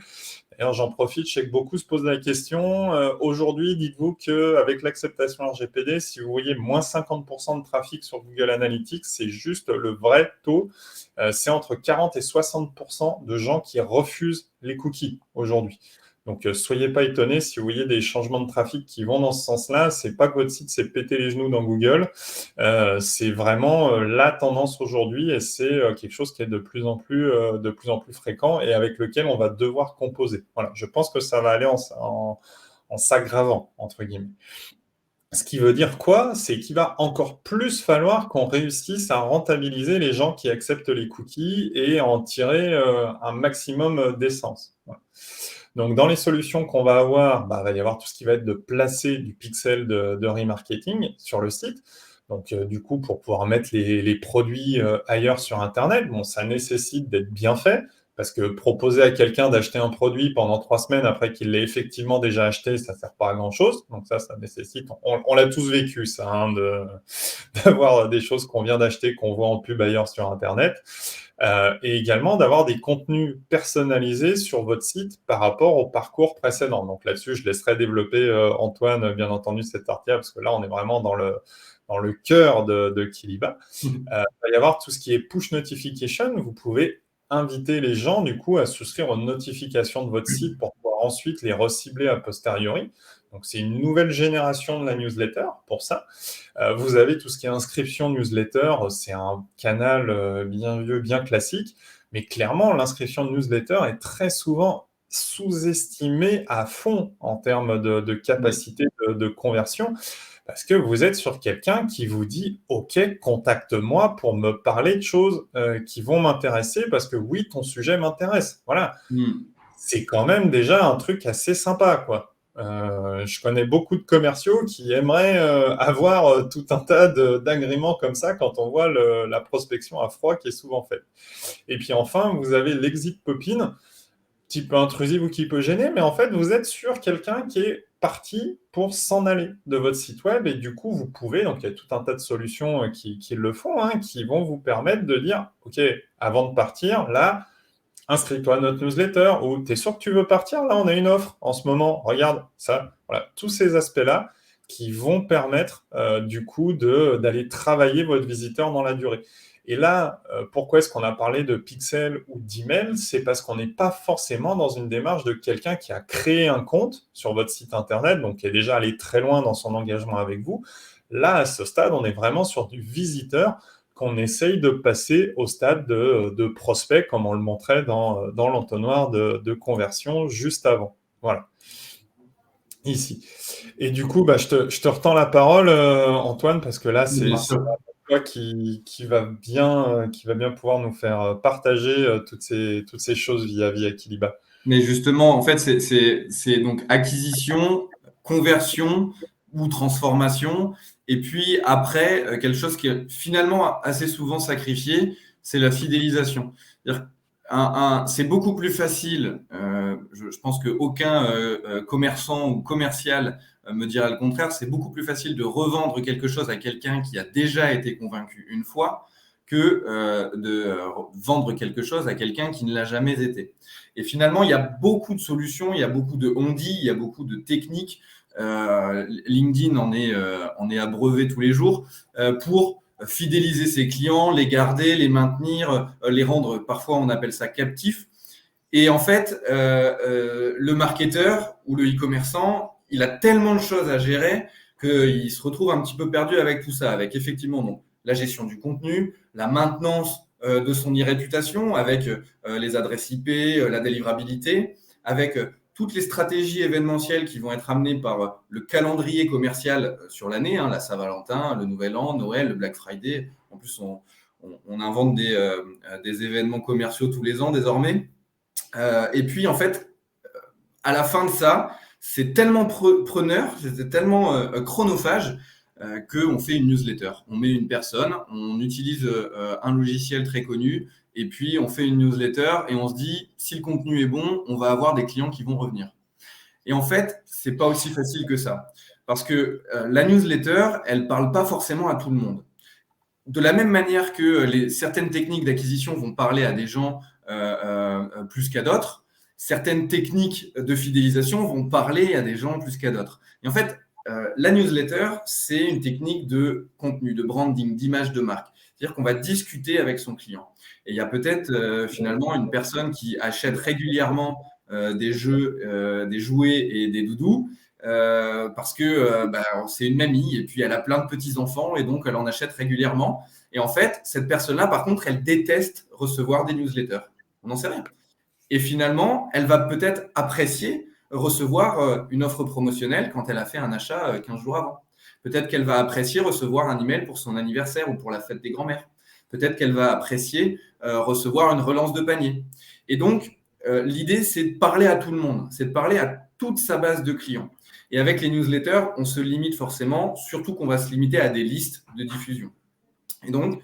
D'ailleurs, j'en profite, je sais que beaucoup se posent la question. Aujourd'hui, dites-vous qu'avec l'acceptation RGPD, si vous voyez moins 50% de trafic sur Google Analytics, c'est juste le vrai taux. C'est entre 40 et 60% de gens qui refusent les cookies aujourd'hui. Donc, soyez pas étonnés si vous voyez des changements de trafic qui vont dans ce sens-là. C'est pas que votre site s'est pété les genoux dans Google. C'est vraiment la tendance aujourd'hui et c'est quelque chose qui est de plus en plus fréquent et avec lequel on va devoir composer. Voilà, je pense que ça va aller en s'aggravant, entre guillemets. Ce qui veut dire quoi? C'est qu'il va encore plus falloir qu'on réussisse à rentabiliser les gens qui acceptent les cookies et en tirer un maximum d'essence. Voilà. Donc, dans les solutions qu'on va avoir, il va y avoir tout ce qui va être de placer du pixel de remarketing sur le site. Donc, du coup, pour pouvoir mettre les produits ailleurs sur Internet, bon, ça nécessite d'être bien fait. Parce que proposer à quelqu'un d'acheter un produit pendant 3 semaines après qu'il l'ait effectivement déjà acheté, ça ne sert pas à grand-chose. Donc ça nécessite, on l'a tous vécu, ça, hein, d'avoir des choses qu'on vient d'acheter, qu'on voit en pub ailleurs sur Internet. Et également d'avoir des contenus personnalisés sur votre site par rapport au parcours précédent. Donc là-dessus, je laisserai développer Antoine, bien entendu, cette partie-là, parce que là, on est vraiment dans le cœur de Kiliba. Il va y avoir tout ce qui est push notification. Vous pouvez inviter les gens, du coup, à souscrire aux notifications de votre site pour pouvoir ensuite les recibler a posteriori. Donc, c'est une nouvelle génération de la newsletter pour ça. Vous avez tout ce qui est inscription newsletter. C'est un canal bien vieux, bien classique. Mais clairement, l'inscription de newsletter est très souvent sous-estimée à fond en termes de capacité de conversion. Parce que vous êtes sur quelqu'un qui vous dit « Ok, contacte-moi pour me parler de choses qui vont m'intéresser parce que oui, ton sujet m'intéresse. » Voilà. C'est quand même déjà un truc assez sympa, quoi. Je connais beaucoup de commerciaux qui aimeraient avoir tout un tas d'agréments comme ça quand on voit la prospection à froid qui est souvent faite. Et puis enfin, vous avez l'exit popin, petit peu intrusif ou qui peut gêner, mais en fait, vous êtes sur quelqu'un qui est parti pour s'en aller de votre site web et du coup, vous pouvez, donc il y a tout un tas de solutions qui le font, hein, qui vont vous permettre de dire, OK, avant de partir, là, inscris-toi à notre newsletter ou t'es sûr que tu veux partir, là, on a une offre en ce moment, regarde ça. Voilà, tous ces aspects-là qui vont permettre du coup d'aller travailler votre visiteur dans la durée. Et là, pourquoi est-ce qu'on a parlé de pixel ou d'email? C'est parce qu'on n'est pas forcément dans une démarche de quelqu'un qui a créé un compte sur votre site internet, donc qui est déjà allé très loin dans son engagement avec vous. Là, à ce stade, on est vraiment sur du visiteur qu'on essaye de passer au stade de prospect, comme on le montrait dans l'entonnoir de conversion juste avant. Voilà, ici. Et du coup, je te retends la parole, Antoine, parce que là, c'est toi qui va bien pouvoir nous faire partager toutes ces choses via Kiliba. Mais justement, en fait, c'est donc acquisition, conversion ou transformation. Et puis après, quelque chose qui est finalement assez souvent sacrifié, c'est la fidélisation. C'est beaucoup plus facile, je pense qu'aucun commerçant ou commercial me dira le contraire, c'est beaucoup plus facile de revendre quelque chose à quelqu'un qui a déjà été convaincu une fois que de vendre quelque chose à quelqu'un qui ne l'a jamais été. Et finalement, il y a beaucoup de solutions, il y a beaucoup de on-dit, il y a beaucoup de techniques. LinkedIn en est abreuvé tous les jours pour fidéliser ses clients, les garder, les maintenir, les rendre, parfois on appelle ça captifs. Et en fait, le marketeur ou le e-commerçant, il a tellement de choses à gérer qu'il se retrouve un petit peu perdu avec tout ça, avec effectivement donc, la gestion du contenu, la maintenance de son e-réputation, avec les adresses IP, la délivrabilité, avec toutes les stratégies événementielles qui vont être amenées par le calendrier commercial sur l'année, hein, la Saint-Valentin, le Nouvel An, Noël, le Black Friday. En plus, on invente des événements commerciaux tous les ans désormais. Et puis, en fait, à la fin de ça, c'est tellement preneur, c'est tellement chronophage qu'on fait une newsletter. On met une personne, on utilise un logiciel très connu, et puis on fait une newsletter et on se dit, si le contenu est bon, on va avoir des clients qui vont revenir. Et en fait, c'est pas aussi facile que ça. Parce que la newsletter, elle parle pas forcément à tout le monde. De la même manière que certaines techniques d'acquisition vont parler à des gens plus qu'à d'autres, certaines techniques de fidélisation vont parler à des gens plus qu'à d'autres. Et en fait, la newsletter, c'est une technique de contenu, de branding, d'image de marque. C'est-à-dire qu'on va discuter avec son client. Et il y a peut-être finalement une personne qui achète régulièrement des jeux, des jouets et des doudous. Parce que c'est une mamie et puis elle a plein de petits-enfants et donc elle en achète régulièrement. Et en fait, cette personne-là, par contre, elle déteste recevoir des newsletters. On n'en sait rien. Et finalement, elle va peut-être apprécier recevoir une offre promotionnelle quand elle a fait un achat 15 jours avant. Peut-être qu'elle va apprécier recevoir un email pour son anniversaire ou pour la fête des grands-mères. Peut-être qu'elle va apprécier recevoir une relance de panier. Et donc, l'idée, c'est de parler à tout le monde, c'est de parler à toute sa base de clients. Et avec les newsletters, on se limite forcément, surtout qu'on va se limiter à des listes de diffusion. Et donc,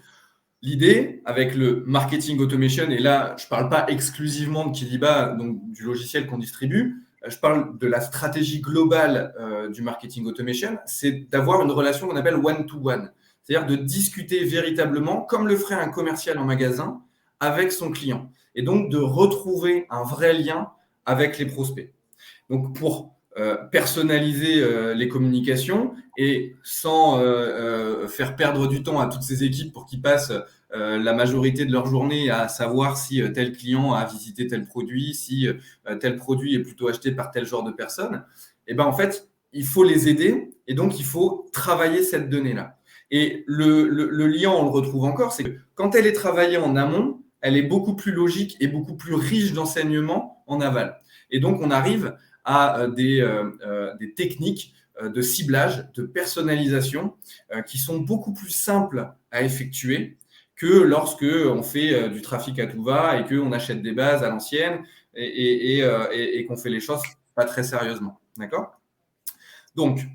l'idée avec le marketing automation, et là, je ne parle pas exclusivement de Kiliba, donc du logiciel qu'on distribue, je parle de la stratégie globale du marketing automation, c'est d'avoir une relation qu'on appelle one-to-one, c'est-à-dire de discuter véritablement, comme le ferait un commercial en magasin, avec son client, et donc de retrouver un vrai lien avec les prospects. Donc, pour personnaliser les communications et sans faire perdre du temps à toutes ces équipes pour qu'ils passent la majorité de leur journée à savoir si tel client a visité tel produit, si tel produit est plutôt acheté par tel genre de personne, et ben en fait, il faut les aider et donc il faut travailler cette donnée-là. Et le lien, on le retrouve encore, c'est que quand elle est travaillée en amont, elle est beaucoup plus logique et beaucoup plus riche d'enseignements en aval. Et donc, on arrive à des techniques de ciblage, de personnalisation qui sont beaucoup plus simples à effectuer que lorsque on fait du trafic à tout va et qu'on achète des bases à l'ancienne et qu'on fait les choses pas très sérieusement. D'accord ? Donc,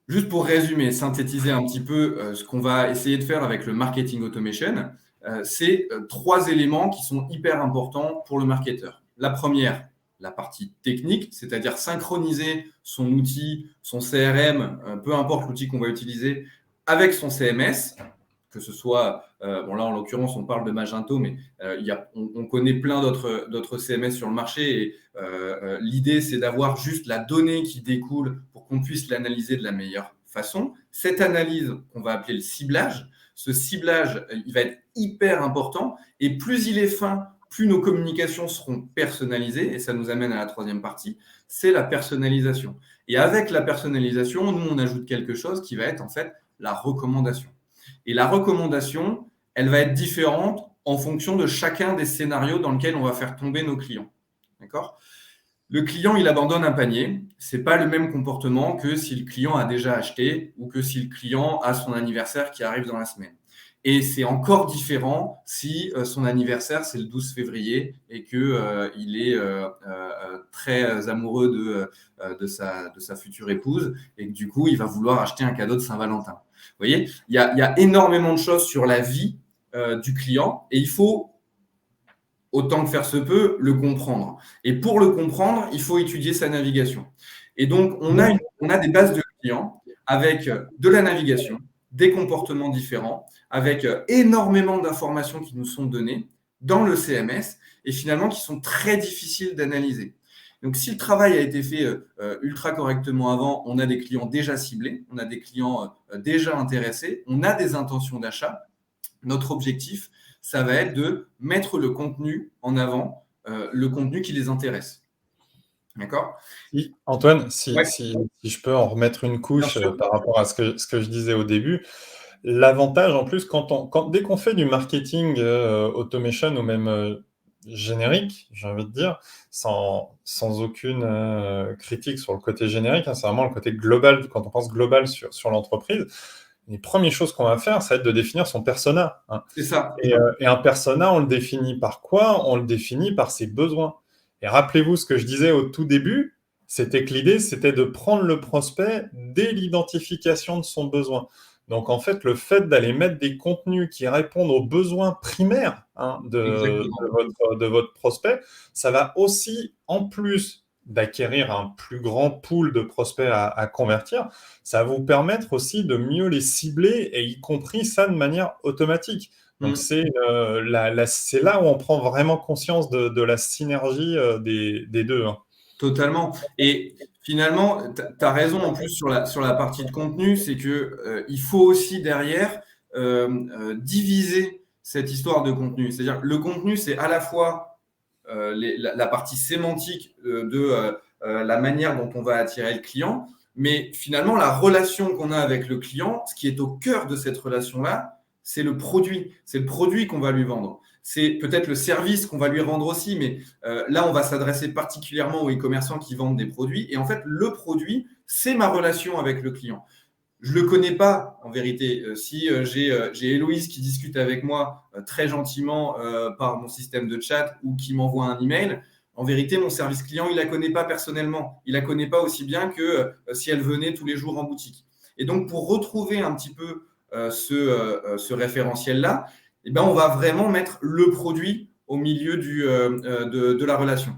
juste pour résumer, synthétiser un petit peu ce qu'on va essayer de faire avec le marketing automation, c'est 3 éléments qui sont hyper importants pour le marketeur. La première, la partie technique, c'est-à-dire synchroniser son outil, son CRM, peu importe l'outil qu'on va utiliser, avec son CMS, que ce soit, bon là en l'occurrence on parle de Magento, mais on connaît plein d'autres CMS sur le marché et l'idée c'est d'avoir juste la donnée qui découle pour qu'on puisse l'analyser de la meilleure façon. Cette analyse qu'on va appeler le ciblage, ce ciblage il va être hyper important et plus il est fin, plus nos communications seront personnalisées et ça nous amène à la 3e partie, c'est la personnalisation. Et avec la personnalisation, nous on ajoute quelque chose qui va être en fait la recommandation. Et la recommandation, elle va être différente en fonction de chacun des scénarios dans lesquels on va faire tomber nos clients. D'accord ? Le client, il abandonne un panier. Ce n'est pas le même comportement que si le client a déjà acheté ou que si le client a son anniversaire qui arrive dans la semaine. Et c'est encore différent si son anniversaire, c'est le 12 février et qu'il est très amoureux de sa future épouse et que du coup, il va vouloir acheter un cadeau de Saint-Valentin. Vous voyez, il y a énormément de choses sur la vie du client et il faut, autant que faire se peut, le comprendre. Et pour le comprendre, il faut étudier sa navigation. Et donc, on a des bases de clients avec de la navigation, des comportements différents, avec énormément d'informations qui nous sont données dans le CMS et finalement qui sont très difficiles d'analyser. Donc, si le travail a été fait ultra correctement avant, on a des clients déjà ciblés, on a des clients déjà intéressés, on a des intentions d'achat. Notre objectif, ça va être de mettre le contenu en avant, le contenu qui les intéresse. D'accord ? Antoine, si Ouais. je peux en remettre une couche par rapport à ce que je disais au début, l'avantage en plus, dès qu'on fait du marketing automation ou même générique, j'ai envie de dire, sans aucune critique sur le côté générique, c'est vraiment le côté global, quand on pense global sur l'entreprise, les premières choses qu'on va faire, ça va être de définir son persona. C'est ça. Et un persona, on le définit par quoi ? On le définit par ses besoins. Et rappelez-vous ce que je disais au tout début, c'était que l'idée, c'était de prendre le prospect dès l'identification de son besoin. Donc, en fait, le fait d'aller mettre des contenus qui répondent aux besoins primaires de votre prospect, ça va aussi, en plus d'acquérir un plus grand pool de prospects à convertir, ça va vous permettre aussi de mieux les cibler, et y compris ça de manière automatique. Donc, c'est là où on prend vraiment conscience de la synergie des deux. Totalement. Et finalement, tu as raison en plus sur la partie de contenu, c'est que il faut aussi derrière diviser cette histoire de contenu. C'est-à-dire le contenu, c'est à la fois la partie sémantique de la manière dont on va attirer le client. Mais finalement, la relation qu'on a avec le client, ce qui est au cœur de cette relation-là, c'est le produit. C'est le produit qu'on va lui vendre. C'est peut-être le service qu'on va lui rendre aussi, mais là, on va s'adresser particulièrement aux e-commerçants qui vendent des produits. Et en fait, le produit, c'est ma relation avec le client. Je ne le connais pas, en vérité. Si j'ai Héloïse qui discute avec moi très gentiment par mon système de chat ou qui m'envoie un email, en vérité, mon service client, il ne la connaît pas personnellement. Il ne la connaît pas aussi bien que si elle venait tous les jours en boutique. Et donc, pour retrouver un petit peu ce référentiel-là, eh ben, on va vraiment mettre le produit au milieu de la relation.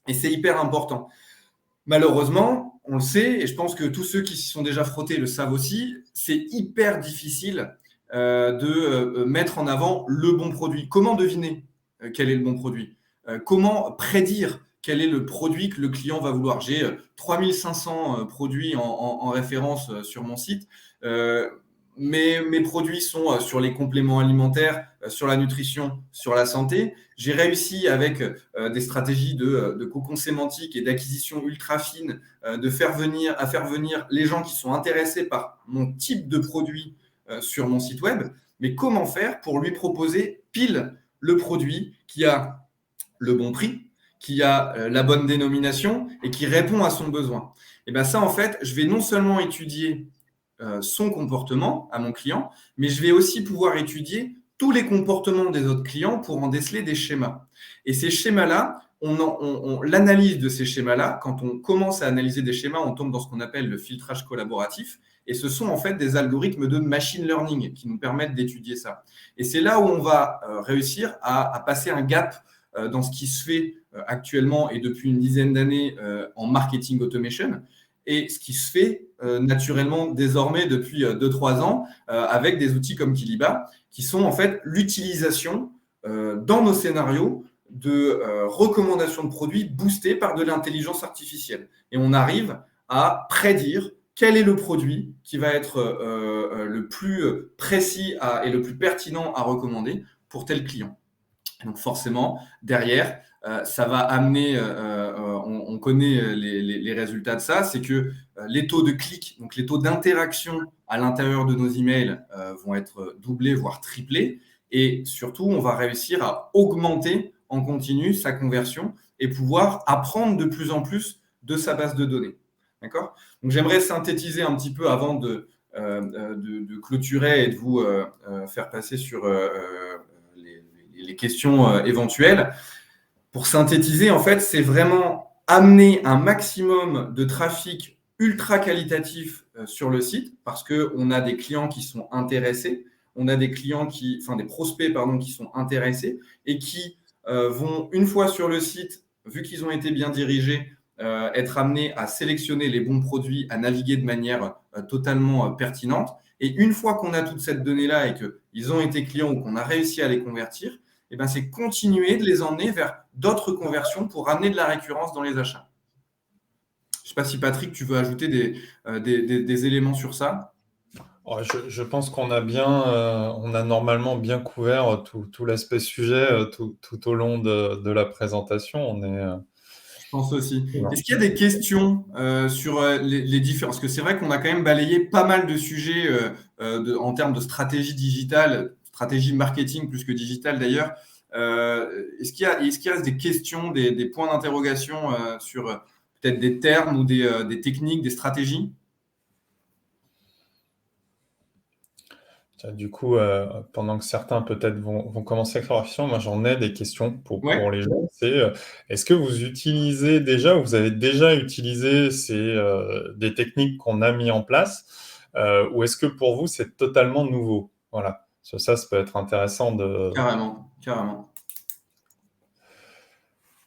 Et c'est hyper important. Malheureusement, on le sait, et je pense que tous ceux qui s'y sont déjà frottés le savent aussi, c'est hyper difficile de mettre en avant le bon produit. Comment deviner quel est le bon produit ? Comment prédire quel est le produit que le client va vouloir ? J'ai 3500 produits en référence sur mon site. Mes produits sont sur les compléments alimentaires, sur la nutrition, sur la santé. J'ai réussi avec des stratégies de cocon sémantique et d'acquisition ultra fine à faire venir les gens qui sont intéressés par mon type de produit sur mon site web. Mais comment faire pour lui proposer pile le produit qui a le bon prix, qui a la bonne dénomination et qui répond à son besoin. Et bien ça, en fait, je vais non seulement étudier son comportement à mon client, mais je vais aussi pouvoir étudier tous les comportements des autres clients pour en déceler des schémas. Et ces schémas-là, l'analyse de ces schémas-là, quand on commence à analyser des schémas, on tombe dans ce qu'on appelle le filtrage collaboratif. Et ce sont en fait des algorithmes de machine learning qui nous permettent d'étudier ça. Et c'est là où on va réussir à passer un gap dans ce qui se fait actuellement et depuis une dizaine d'années en marketing automation et ce qui se fait naturellement désormais depuis 2-3 ans avec des outils comme Kiliba qui sont en fait l'utilisation dans nos scénarios de recommandations de produits boostées par de l'intelligence artificielle. Et on arrive à prédire quel est le produit qui va être le plus précis et le plus pertinent à recommander pour tel client. Donc forcément, derrière, ça va amener, on connaît les résultats de ça, c'est que les taux de clics, donc les taux d'interaction à l'intérieur de nos emails vont être doublés, voire triplés. Et surtout, on va réussir à augmenter en continu sa conversion et pouvoir apprendre de plus en plus de sa base de données. D'accord ? Donc j'aimerais synthétiser un petit peu avant de clôturer et de vous faire passer sur les questions éventuelles. Pour synthétiser, en fait, c'est vraiment amener un maximum de trafic ultra qualitatif sur le site parce qu'on a des clients qui sont intéressés, on a des des prospects qui sont intéressés et qui vont, une fois sur le site, vu qu'ils ont été bien dirigés, être amenés à sélectionner les bons produits, à naviguer de manière totalement pertinente. Et une fois qu'on a toute cette donnée-là et qu'ils ont été clients ou qu'on a réussi à les convertir, eh ben, c'est continuer de les emmener vers d'autres conversions pour amener de la récurrence dans les achats. Je ne sais pas si Patrick, tu veux ajouter des éléments sur ça. Je pense qu'on a on a normalement bien couvert tout l'aspect sujet tout au long de la présentation. Je pense aussi. Est-ce qu'il y a des questions sur les différents ? Parce que c'est vrai qu'on a quand même balayé pas mal de sujets en termes de stratégie digitale, stratégie marketing plus que digitale d'ailleurs. Est-ce qu'il y a des questions, des points d'interrogation sur peut-être des termes ou des techniques, des stratégies ? Du coup, pendant que certains peut-être vont commencer avec leur réflexion, moi j'en ai des questions pour les gens. C'est est-ce que vous utilisez déjà, ou vous avez déjà utilisé des techniques qu'on a mis en place, ou est-ce que pour vous c'est totalement nouveau ? Voilà, ça peut être intéressant de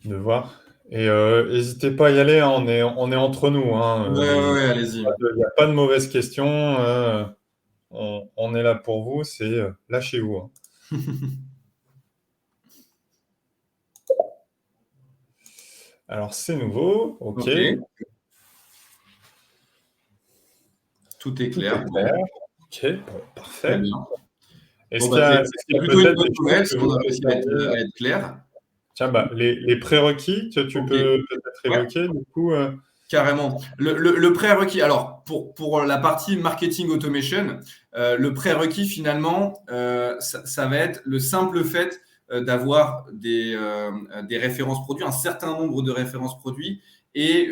voir. Et n'hésitez pas à y aller, hein, on est entre nous. Hein, allez-y. Il n'y a pas de mauvaises questions. On est là pour vous, c'est lâchez-vous. Hein. Alors, c'est nouveau, ok. Tout est clair. Ok, parfait. Très bien. C'est plutôt une bonne nouvelle, si on a réussi à être clair. Tiens, bah, les prérequis que tu Ok. peux peut-être Ouais. évoquer, du coup. Carrément. Le prérequis, alors pour la partie marketing automation, le prérequis finalement, ça va être le simple fait d'avoir des références produits, un certain nombre de références produits et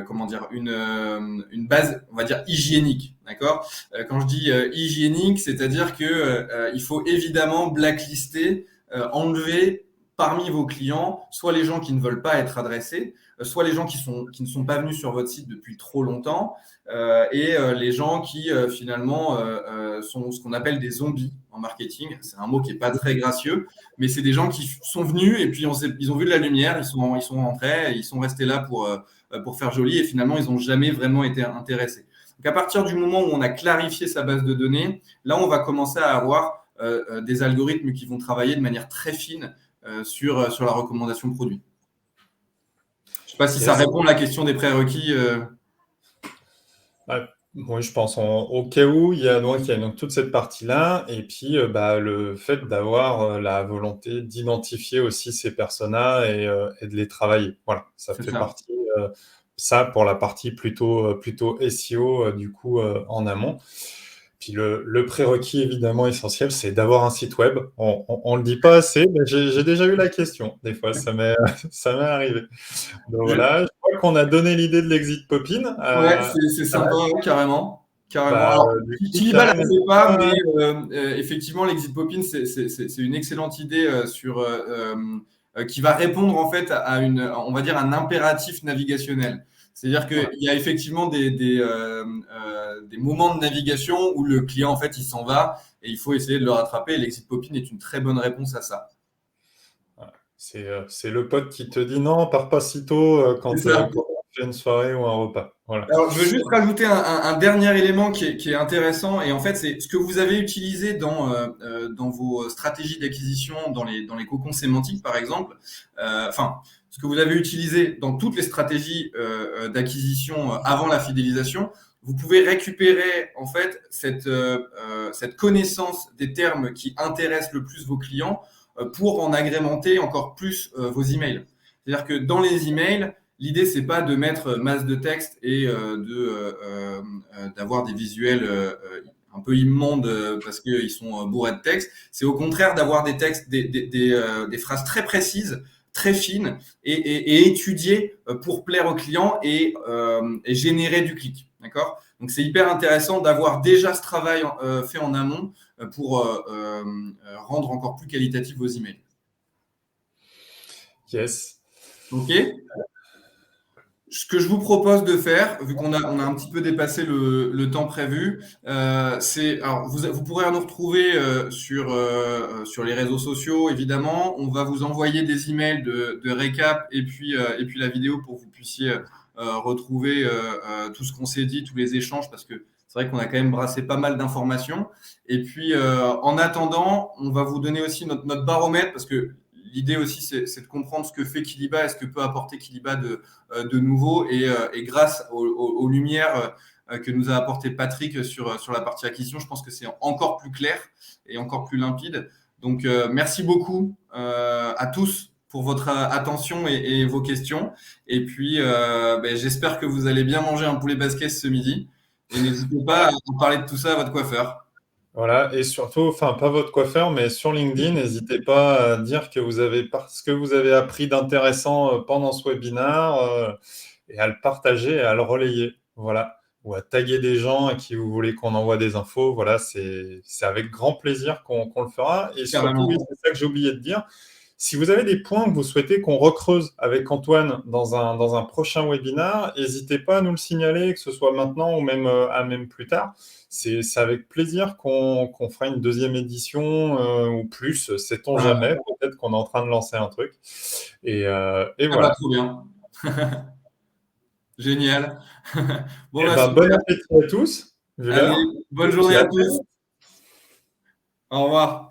comment dire une base, on va dire hygiénique, d'accord. Quand je dis hygiénique, c'est-à-dire que il faut évidemment blacklister, enlever parmi vos clients, soit les gens qui ne veulent pas être adressés, soit les gens qui ne sont pas venus sur votre site depuis trop longtemps, et les gens qui finalement sont ce qu'on appelle des zombies en marketing. C'est un mot qui n'est pas très gracieux, mais c'est des gens qui sont venus et puis ils ont vu de la lumière, ils sont rentrés, et ils sont restés là pour faire joli et finalement ils n'ont jamais vraiment été intéressés. Donc à partir du moment où on a clarifié sa base de données, là on va commencer à avoir des algorithmes qui vont travailler de manière très fine sur la recommandation de produit. Je ne sais pas si ça Yes. répond à la question des prérequis. Bah, oui, je pense au cas où, il y a donc toute cette partie-là, et puis bah, le fait d'avoir la volonté d'identifier aussi ces personas et de les travailler. Voilà, ça C'est fait ça. partie, ça pour la partie plutôt SEO, du coup, en amont. Puis le prérequis évidemment essentiel, c'est d'avoir un site web. On le dit pas assez, mais j'ai déjà eu la question. Des fois, ça m'est arrivé. Donc Je- voilà, je crois qu'on a donné l'idée de l'exit popin. Ouais, c'est sympa, ouais, carrément. Carrément. Bah, Alors, du coup, Kiliba ne la Karim, fait pas, mais effectivement, l'exit popin, c'est une excellente idée qui va répondre en fait à on va dire, un impératif navigationnel. C'est-à-dire qu'il voilà. y a effectivement des moments de navigation où le client, en fait, il s'en va et il faut essayer de le rattraper. Et l'exit popin est une très bonne réponse à ça. Voilà. C'est le pote qui te dit non, pars pas si tôt C'est ça. quand on fait une soirée ou un repas. Voilà. Alors, je veux juste rajouter un dernier élément qui est intéressant, et en fait, c'est ce que vous avez utilisé dans vos stratégies d'acquisition, dans les cocons sémantiques, par exemple. Enfin, ce que vous avez utilisé dans toutes les stratégies d'acquisition avant la fidélisation. Vous pouvez récupérer en fait cette connaissance des termes qui intéressent le plus vos clients pour en agrémenter encore plus vos emails. C'est-à-dire que dans les emails, l'idée, c'est pas de mettre masse de texte et d'avoir des visuels un peu immondes parce qu'ils sont bourrés de texte. C'est au contraire d'avoir des textes, des phrases très précises, très fines et étudiées pour plaire aux clients et générer du clic. D'accord. Donc c'est hyper intéressant d'avoir déjà ce travail fait en amont pour rendre encore plus qualitatifs vos emails. Yes. Ok. Ce que je vous propose de faire, vu on a un petit peu dépassé le temps prévu, c'est alors vous pourrez nous retrouver sur les réseaux sociaux évidemment. On va vous envoyer des emails de récap et puis la vidéo pour que vous puissiez retrouver tout ce qu'on s'est dit, tous les échanges parce que c'est vrai qu'on a quand même brassé pas mal d'informations. Et puis en attendant, on va vous donner aussi notre baromètre parce que l'idée aussi c'est de comprendre ce que fait Kiliba et ce que peut apporter Kiliba de nouveau et grâce aux lumières que nous a apporté Patrick sur la partie acquisition, je pense que c'est encore plus clair et encore plus limpide. Donc, merci beaucoup à tous pour votre attention et vos questions. Et puis, j'espère que vous allez bien manger un poulet basquez ce midi. Et n'hésitez pas à en parler de tout ça à votre coiffeur. Voilà. Et surtout, enfin, pas votre coiffeur, mais sur LinkedIn, n'hésitez pas à dire que vous avez, ce que vous avez appris d'intéressant pendant ce webinaire et à le partager et à le relayer. Voilà. Ou à taguer des gens à qui vous voulez qu'on envoie des infos. Voilà, c'est avec grand plaisir qu'on le fera. Et surtout, oui, Carrément. c'est ça que j'ai oublié de dire. Si vous avez des points que vous souhaitez qu'on recreuse avec Antoine dans un prochain webinaire, n'hésitez pas à nous le signaler, que ce soit maintenant ou même plus tard. C'est avec plaisir qu'on fera une deuxième édition ou plus, sait-on Ah, jamais. Peut-être qu'on est en train de lancer un truc. Et ah bah, voilà. trop bien. Génial. Bon, Eh bah, ben, bon super. appétit à tous, vu Allez, l'heure. bonne Et puis journée à à très tous. vite. Au revoir.